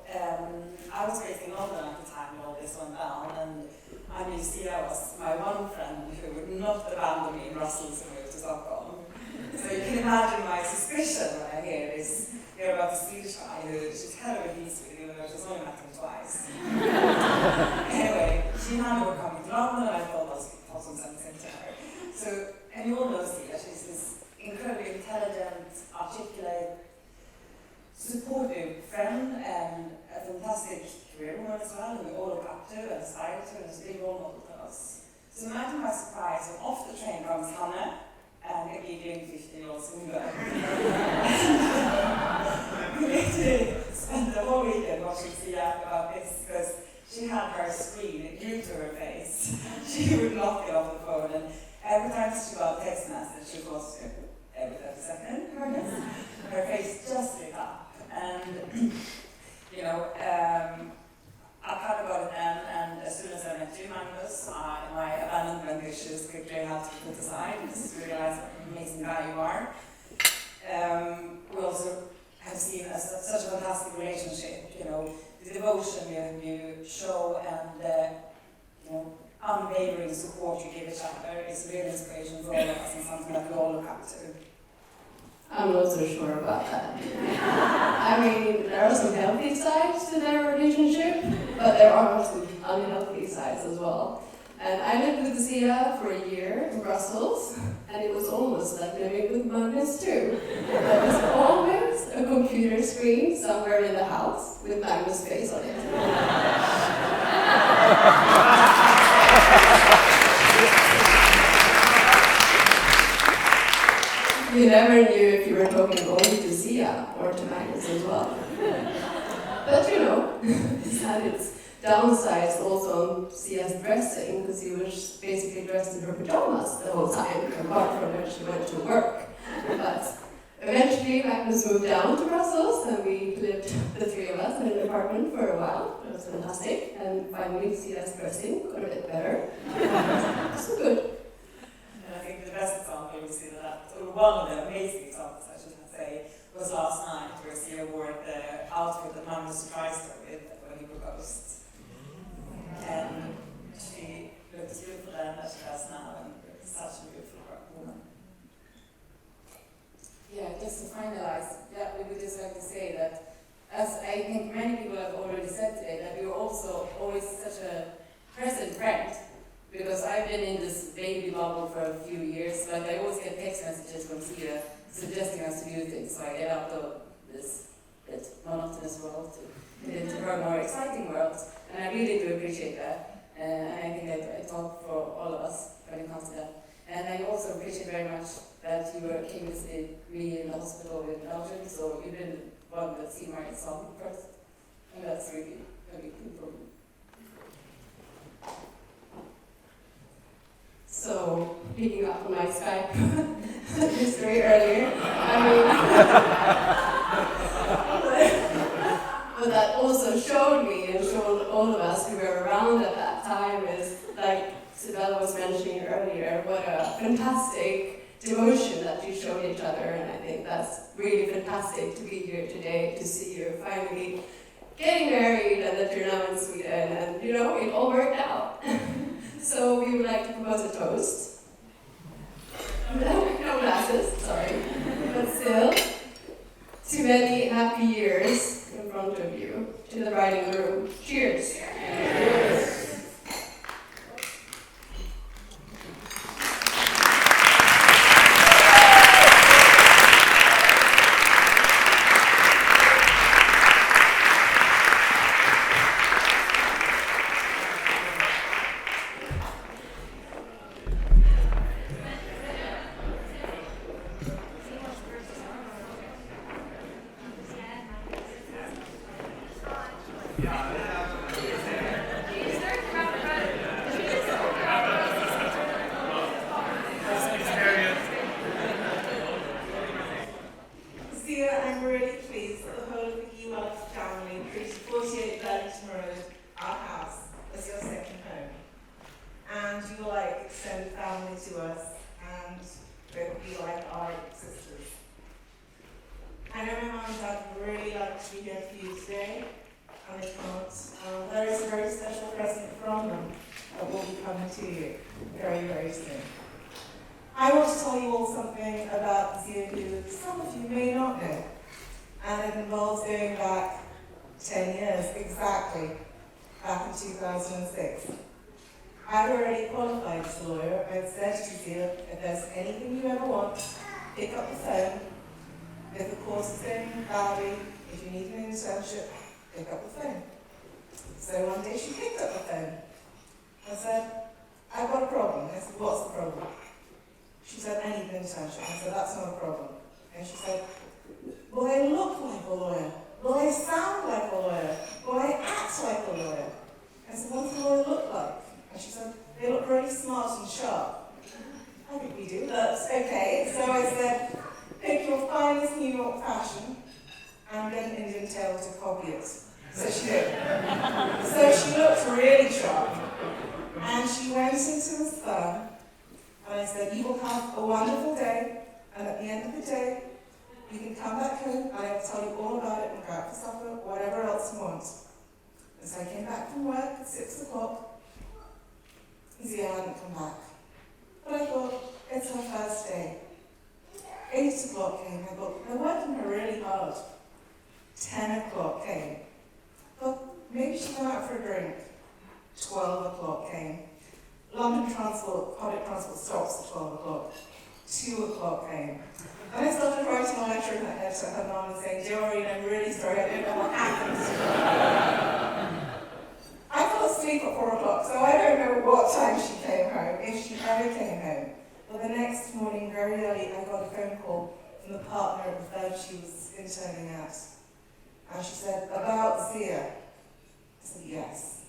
I was raised in London at the time when all this went down, and I knew Zia was my one friend who would not abandon me in Brussels and move to Stockholm. So you can imagine my suspicion when I hear about the Swedish guy who she's terribly pleased with, even though she's only met him twice. Anyway, she and I were coming to London, and I thought I was some sense into her. So, and you all know Zia, she's this incredibly intelligent, articulate, supportive friend, and a fantastic career woman as well, who we all look up to and aspire to, and is a big role model to us. So imagine my surprise when off the train comes Hanne, and a giggling 15-year-old Sundberg. We literally spent the whole weekend watching Zia about this, because she had her screen glued to her face. She would not get off the phone, and every time she got a text message, she was every 30 seconds, her face just lit up. And, you know, I kind of got it then, and as soon as I met you, Magnus, my abandonment issues quickly had to be put aside, just to realize what an amazing guy you are. We also have seen such a fantastic relationship, you know, the devotion you show and the, you know, unwavering support you give each other is a real inspiration for all of us and something that we all look up to. I'm not so sure about that. I mean, there are some healthy sides to their relationship, but there are some unhealthy sides as well. And I lived with Zia for a year in Brussels, and it was almost like living with Magnus too. There was always a computer screen somewhere in the house with Magnus' face on it. You never knew if you were talking only to Zia or to Magnus as well. But you know, it had its downsides also on Zia's dressing, because he was basically dressed in her pajamas the whole time, apart from when she went to work. But eventually Magnus moved down to Brussels, and we lived, the three of us, in an apartment for a while. It was fantastic, and finally Zia's dressing got a bit better. So good. I think the best example we see that, or one of the amazing examples I should say, was last night where Zia wore the outfit that Magnus surprised her with when he proposed. And she looked as beautiful then as she does now, and such a beautiful woman. Yeah, just to finalize, we would just like to say that, as I think many people have already said today, that you're also always such a present friend. Because I've been in this baby bubble for a few years, but I always get text messages from Zia suggesting us to do things, so I get out of this bit monotonous world to get into her more exciting world. And I really do appreciate that. And I think that I talk for all of us when it comes to that. And I also appreciate very much that you came to see me in the hospital in Belgium, so you didn't want to see my son first. And that's really a big thing for me. So, picking up on my Skype history earlier, what that also showed me and showed all of us who were around at that time is, like Sibella was mentioning earlier, what a fantastic devotion that you showed each other, and I think that's really fantastic to be here today, to see you finally getting married and that you're now in Sweden, and you know, it all worked out. So we would like to propose a toast. No glasses, sorry. But still, too many happy years in front of you. To the bride and groom. Cheers. Cheers. family to us, and they would be like our sisters. I know my mum and dad would really like to be here for you today, and they can't. There is a very special present from them that will be coming to you very, very soon. I want to tell you all something about Zia who some of you may not know, and it involves going back 10 years exactly, back in 2006. I've already qualified as a lawyer. I've said to Zia, if there's anything you ever want, pick up the phone. If the course is going badly, if you need an internship, pick up the phone. So one day she picked up the phone. I said, I've got a problem. I said, what's the problem? She said, I need an internship. I said, that's not a problem. And she said, will I look like a lawyer? Will I sound like a lawyer? Will I act like a lawyer? I said, what does a lawyer look like? And she said, they look really smart and sharp. I think we do, that's okay. So I said, pick your finest New York fashion and get an Indian tailor to copy it. So she did. So she looked really sharp. And she went into this firm, and I said, you will have a wonderful day, and at the end of the day, you can come back home, and I will tell you all about it, and go out for supper, whatever else you want. And so I came back from work at 6 o'clock, Zia hadn't come back. But I thought, it's her first day. 8 o'clock came, I thought, they're working her really hard. 10 o'clock came. But maybe she's gone out for a drink. 12 o'clock came. London transport, public transport stops at 12 o'clock. 2 o'clock came. And I started writing a letter in her head to her mum and saying, Doreen, I'm really sorry, I don't know what happened. I fell asleep at 4 o'clock, so I don't know what time she came home, if she ever came home. But the next morning, very early, I got a phone call from the partner of the firm she was interning at. And she said, about Zia. I said, yes.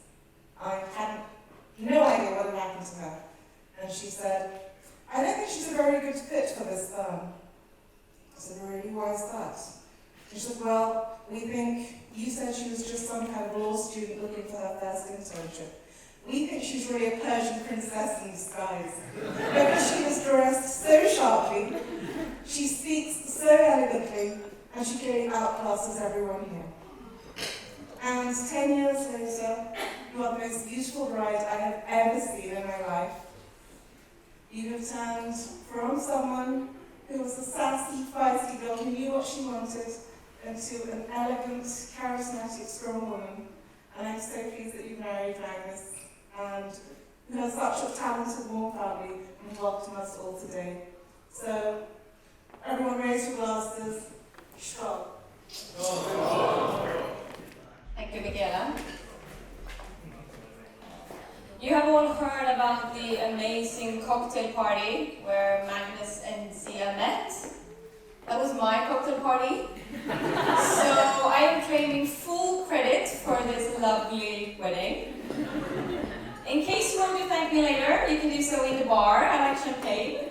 I had no idea what had happened to her. And she said, I don't think she's a very good fit for this firm. I said, really, why is that? And she said, well, we think you said she was just some kind of law student looking for her first internship. We think she's really a Persian princess in disguise. Because she was dressed so sharply, she speaks so elegantly, and she clearly outclasses everyone here. And 10 years later, you are the most beautiful bride I have ever seen in my life. You have turned from someone who was a sassy, feisty girl who knew what she wanted into an elegant, charismatic, strong woman. And I'm so pleased that you married Magnus, and who has such a talented, warm family, and welcome us all today. So, everyone raise your glasses. Skål. Thank you, Michaela. You have all heard about the amazing cocktail party where Magnus and Zia met. That was my cocktail party. So I am claiming full credit for this lovely wedding. In case you want to thank me later, you can do so in the bar. I like champagne.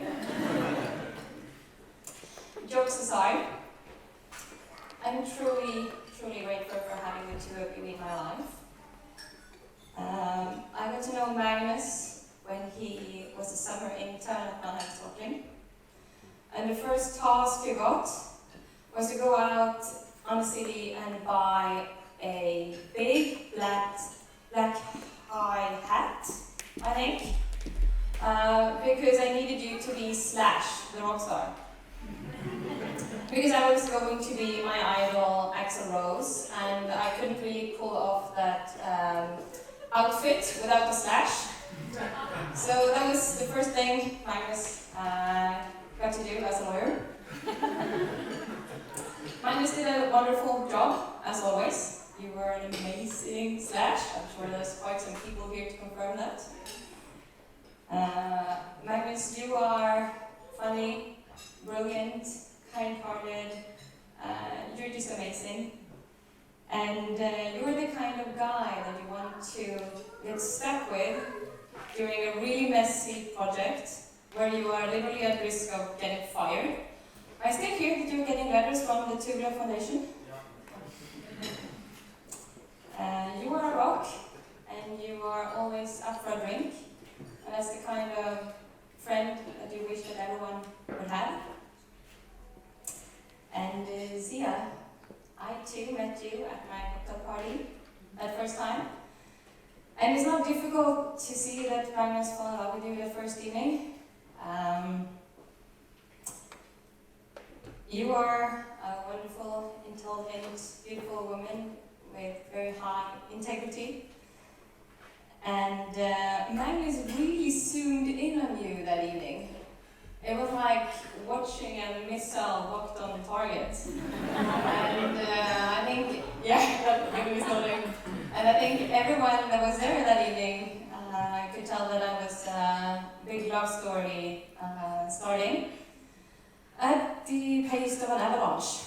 Jokes aside, I'm truly grateful for having the two of you in my life. I got to know Magnus when he was a summer intern at Manhattan. And the first task you got was to go out on the city and buy a big black high hat, I think, because I needed you to be Slash, the rock star. Because I was going to be my idol, Axl Rose, and I couldn't really pull off that outfit without the Slash. So that was the first thing Magnus got to do as a lawyer. Magnus did a wonderful job, as always. You were an amazing Slash. I'm sure there's quite some people here to confirm that. Magnus, you are funny, brilliant, kind-hearted, you're just amazing. And you're the kind of guy that you want to get stuck with during a really messy project where you are literally at risk of getting fired. I still hear that you're getting letters from the Tugla Foundation. You are a rock, and you are always up for a drink. And that's the kind of friend difficult to see that Magnus fell in love with you the first evening. You are a wonderful, intelligent, beautiful woman with very high integrity. And Magnus really zoomed in on you that evening. It was like watching a missile locked on the target. And I think, yeah, that really was nothing. And I think everyone that was there that evening could tell that I was a big love story starting at the pace of an avalanche.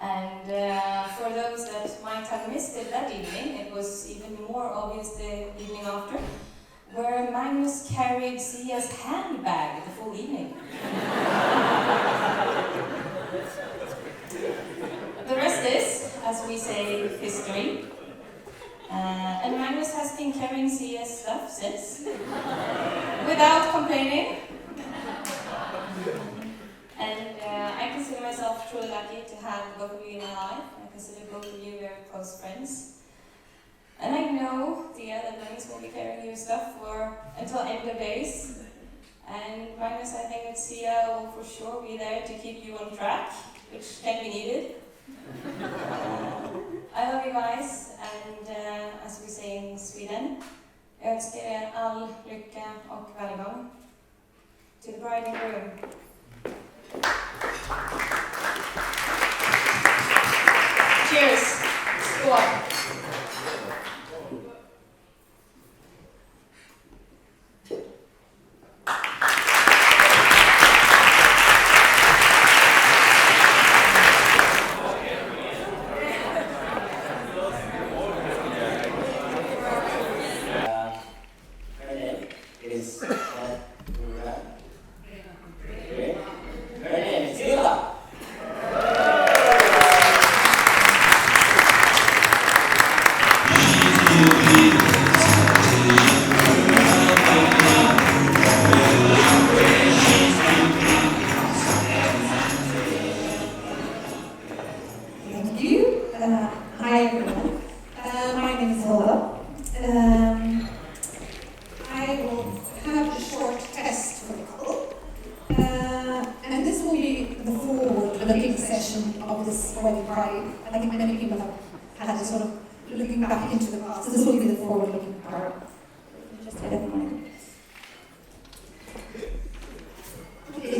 And for those that might have missed it that evening, it was even more obvious the evening after, where Magnus carried Zia's handbag the full evening. The rest is, as we say, history. And Magnus has been carrying Zia's stuff since, without complaining. And I consider myself truly lucky to have both of you in my life. I consider both of you very close friends. And I know, Zia, that Magnus will be carrying your stuff until end of days. And Magnus, I think that Zia will for sure be there to keep you on track, which can be needed. I love you guys, and as we say in Sweden, jag önskar er all lycka och välgång. To the bride and groom. Cheers! Skål!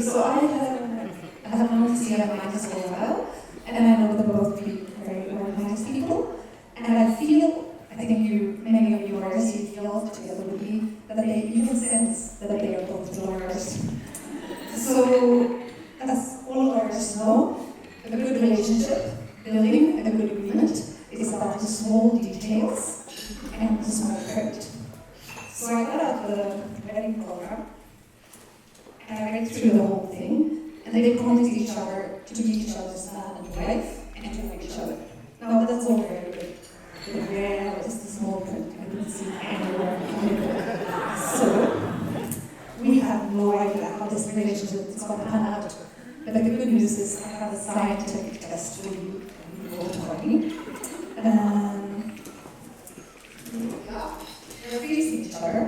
So I have known Zia and Magnus for a while, and I know them both to be very organized people. And I think many of you lawyers, you feel together with me, that you can sense that they are both lawyers. So, as all lawyers know, a good relationship, building a good agreement, is about the small details and the small hurt. So I got out the wedding program, and I read through the whole thing, and they promised each other to be each other's man and wife, and to love each other. Now that's all very good. But where is the small print? I didn't see anywhere in the book. So, we have no idea how this relationship is going to pan out. But the good news is I have a scientific test for you, both party. They're facing each other.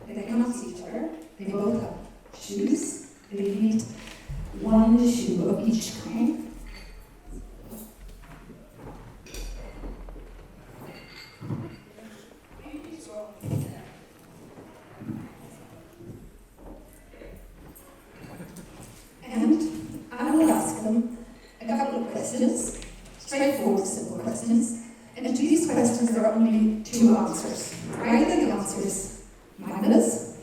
They cannot see each other. They both have shoes. They need one shoe of each kind. And I will ask them a couple of questions, straightforward, simple questions. And to these questions, there are only two answers. Either the answer is Magnus,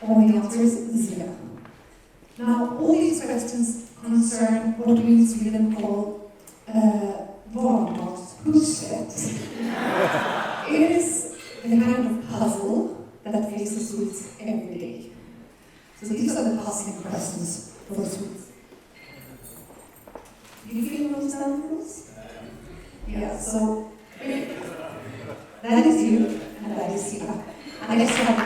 or the answer is Zia. Now, all these questions concern what we in Sweden call vardagspusslet. It is the kind of puzzle that faces Swedes every day. So these are the puzzling questions for the Swedes. Do you feel those examples? Yeah, so that is you, and that is Zia. And I guess you have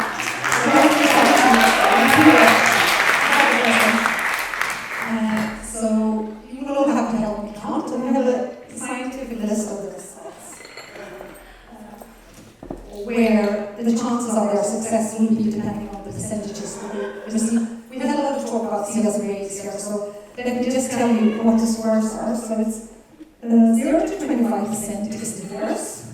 so you will all have to help me count, and I have a scientific list of the results. where the chances of their success will be depending on the percentages that they receive. We had a lot of talk about Zia's grades here, so let me just tell you what the scores are. So it's 0 to 25% is diverse,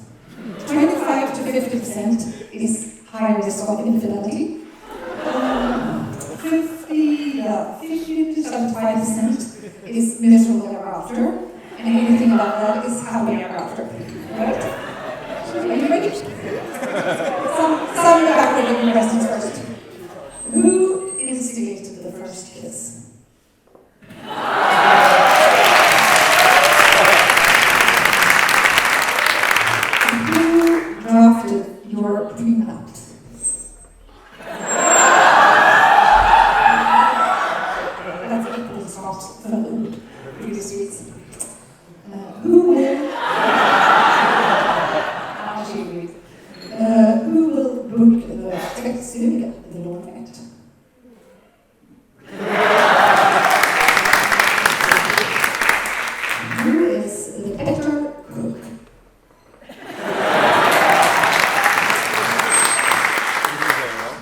25 to 50% is high risk of infidelity, 50 to 75% is miserable ever after, and anything above that is happy ever after. Right? Are you ready? Some in the back will give me questions first. Who instigated the first kiss? Who drafted your prenup? That's equal soft, really sweet. Who will book the text the Lord Act? Who is the better cook?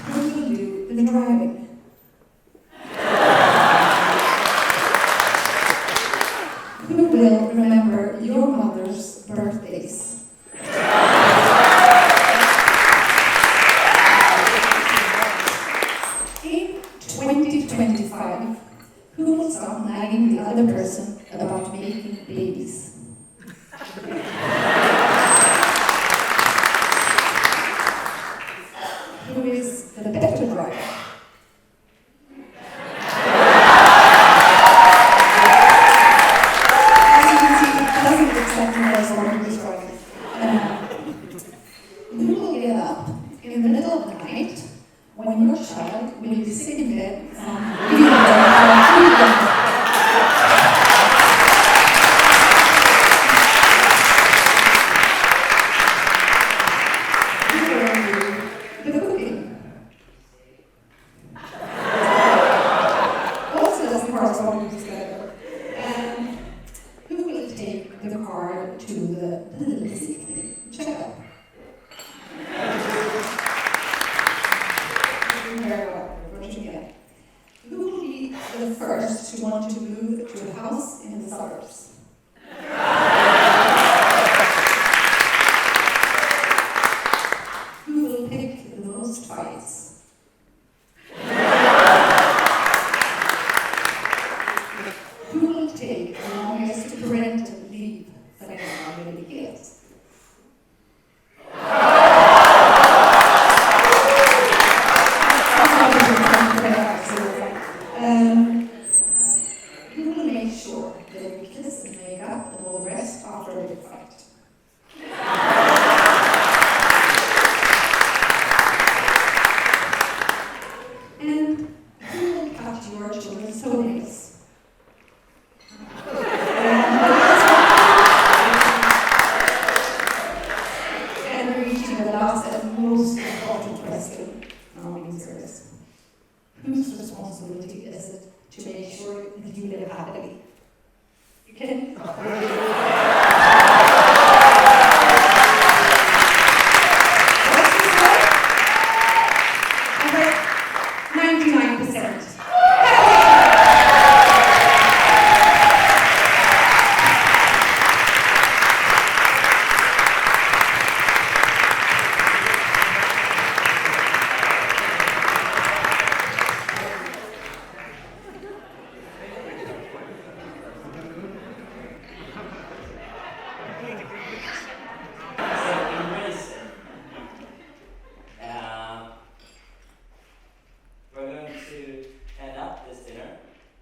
Who will do the driving? Who will remember your mother's birthdays? In 2025, who will stop nagging the other person about making babies? Who is the better driver? As you can see, it doesn't exactly correspond to this driving. Who will get up in the middle of the night when your child will be sick in bed from being there the cooking? Also doesn't correspond with this letter. Who will take the car to the checkup? Very well, version again. Who will be the first to want to move to a house in the suburbs? Who will pick the most fights? Who will take the longest parental leave that anyone really gets? Who will make sure that we kiss and make up and all the rest after a big fight? And who will cut your children's toenails? And we're reaching the last and most important question. Now I'm being serious. Whose responsibility is it to make sure that you live happily? You can. What's this like? I bet 99%. We're going to end up this dinner,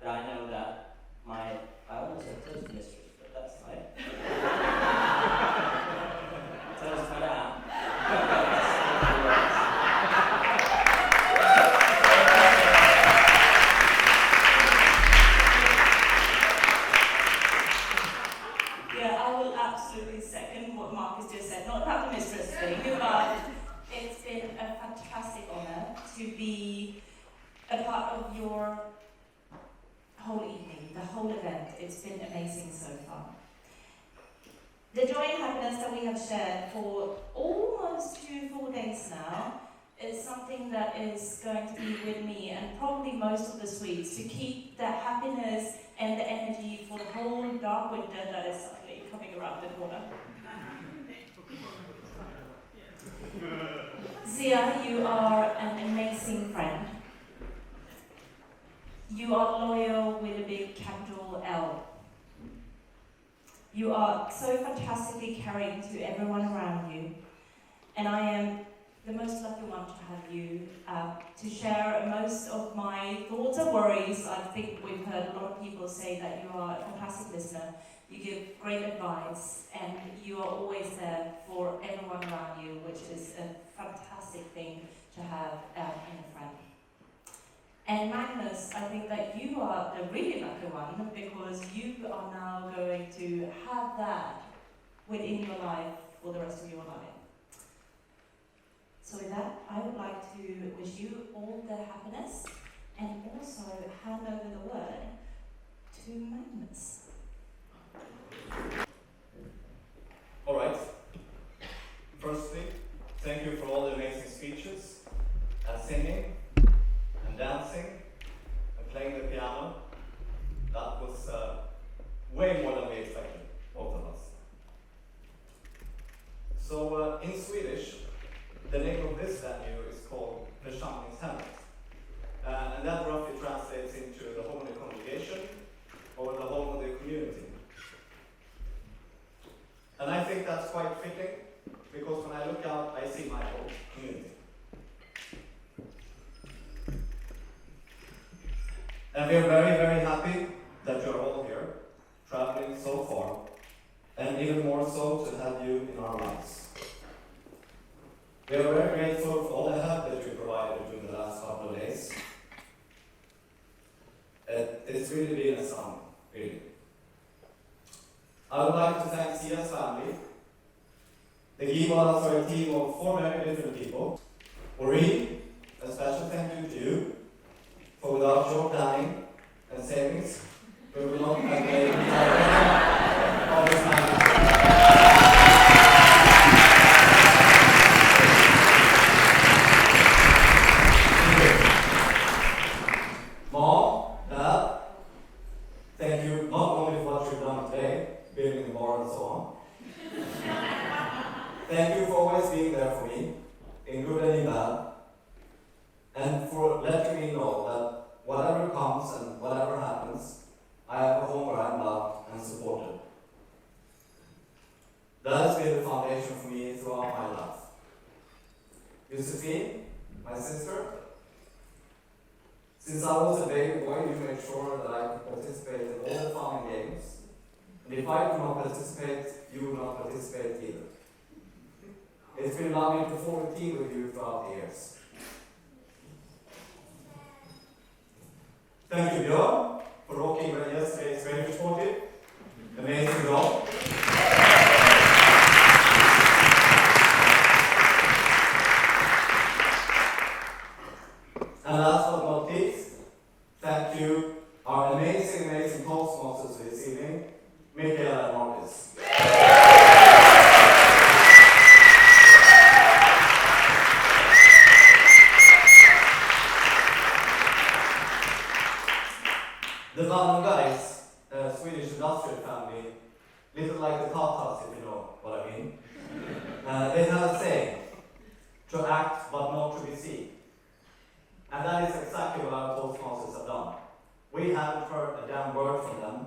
but I know that I almost said toast mistress, but that's fine. Toast madame. Yeah, I will absolutely second what Marcus just said. Not about the mistress thing, but it's been a fantastic honour to be a part of your whole evening, the whole event. It's been amazing so far. The joy and happiness that we have shared for almost 2 full days is going to be with me, and probably most of this week, to keep the happiness and the energy for the whole dark winter that is suddenly coming around the corner. Zia, you are an amazing friend. You are loyal with a big capital L. You are so fantastically caring to everyone around you, and I am the most lucky one to have you to share most of my thoughts and worries. I think we've heard a lot of people say that you are a fantastic listener. You give great advice, and you are always there for everyone around you, which is a fantastic thing to have in a friend. And Magnus, I think that you are the really lucky one, because you are now going to have that within your life for the rest of your life. So with that, I would like to wish you all the happiness, and also hand over the word to Magnus. All right. Firstly, thank you for all the amazing speeches, and singing, and dancing, and playing the piano. That was way more than we expected, both of us. So in Swedish, the name of this venue is called Församlingshemmet. And that roughly translates into the home of the congregation, or the home of the community. And I think that's quite fitting, because when I look out, I see my whole community. And we are very, very happy that you're all here, traveling so far, and even more so to have you in our lives. We are very grateful for all the help that you provided during the last couple of days. It's really been a sum, really. I would like to thank Zia's family. The Givalas are a team of 4 very different people. Maureen, a special thank you to you, for without your planning and savings, we will not have been able to have all this money. Mom, Dad, thank you not only for what you've done today, building the bar and so on. Thank you for always being there for me, in good and in bad, and for letting me know that whatever comes and whatever happens, I have a home where I'm loved and supported. That has been the foundation for me throughout my life. Josephine, my sister, since I was a baby boy, you made sure that I could participate in all the fun and games. And if I could not participate, you would not participate either. It's been lovely to form a team with you throughout the years. Thank you, Björn, for rocking yesterday's Rangers party. Amazing job. And last but not least, thank you, our amazing Toastmasters this evening, Michaela and Marcus. The Van guys, a Swedish industrial family, little like the Tatars, if you know what I mean. They have a saying, to act but not to be seen. And that is exactly what our Toastmasters have done. We haven't heard a damn word from them,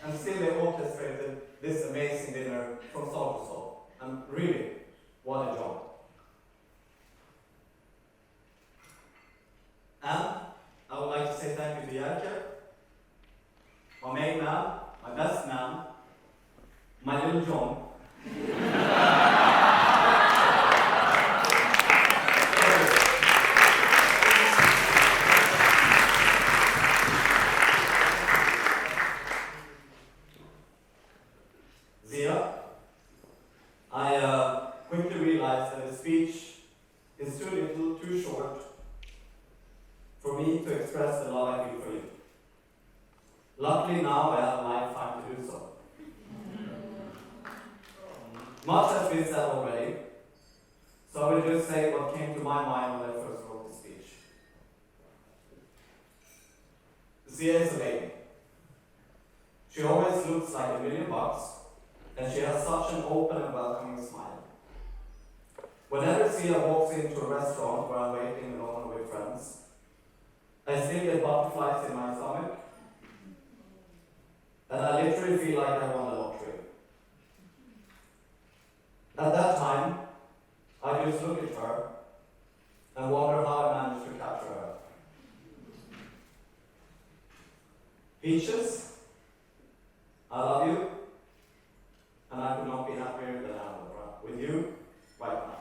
and still they orchestrated this amazing dinner from start to stop. And really, what a job. And I would like to say thank you to Jerker, my main man, my best man, my little John. Zia, I quickly realized that the speech is too little, too short for me to express the love I feel for you. Luckily now I have a lifetime to do so. Much has been said already, so I will just say what came to my mind when I first wrote the speech. Zia is a lady. She always looks like $1,000,000, and she has such an open and welcoming smile. Whenever Zia walks into a restaurant where I'm waiting alone with friends, I still get butterflies in my stomach, and I literally feel like I won the lottery. At that time, I just look at her and wonder how I managed to capture her. Peaches, I love you, and I could not be happier than I am with you right now.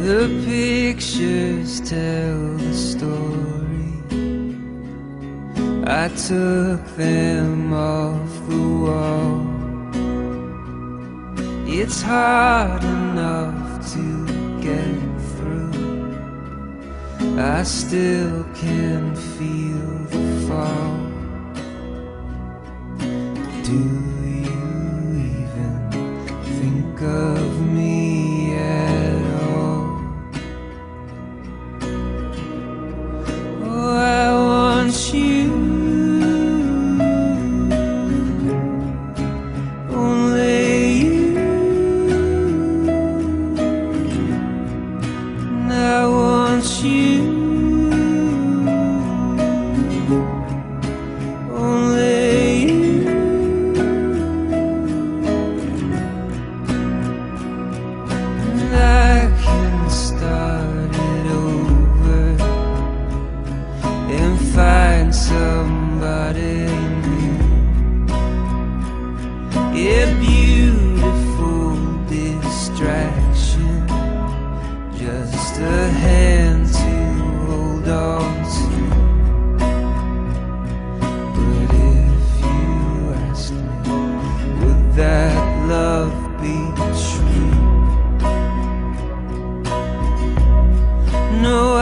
The pictures tell the story. I took them off the wall. It's hard enough to get through. I still can feel the fall. Do you even think of me at all? Oh, I want you, only you, and I want you. know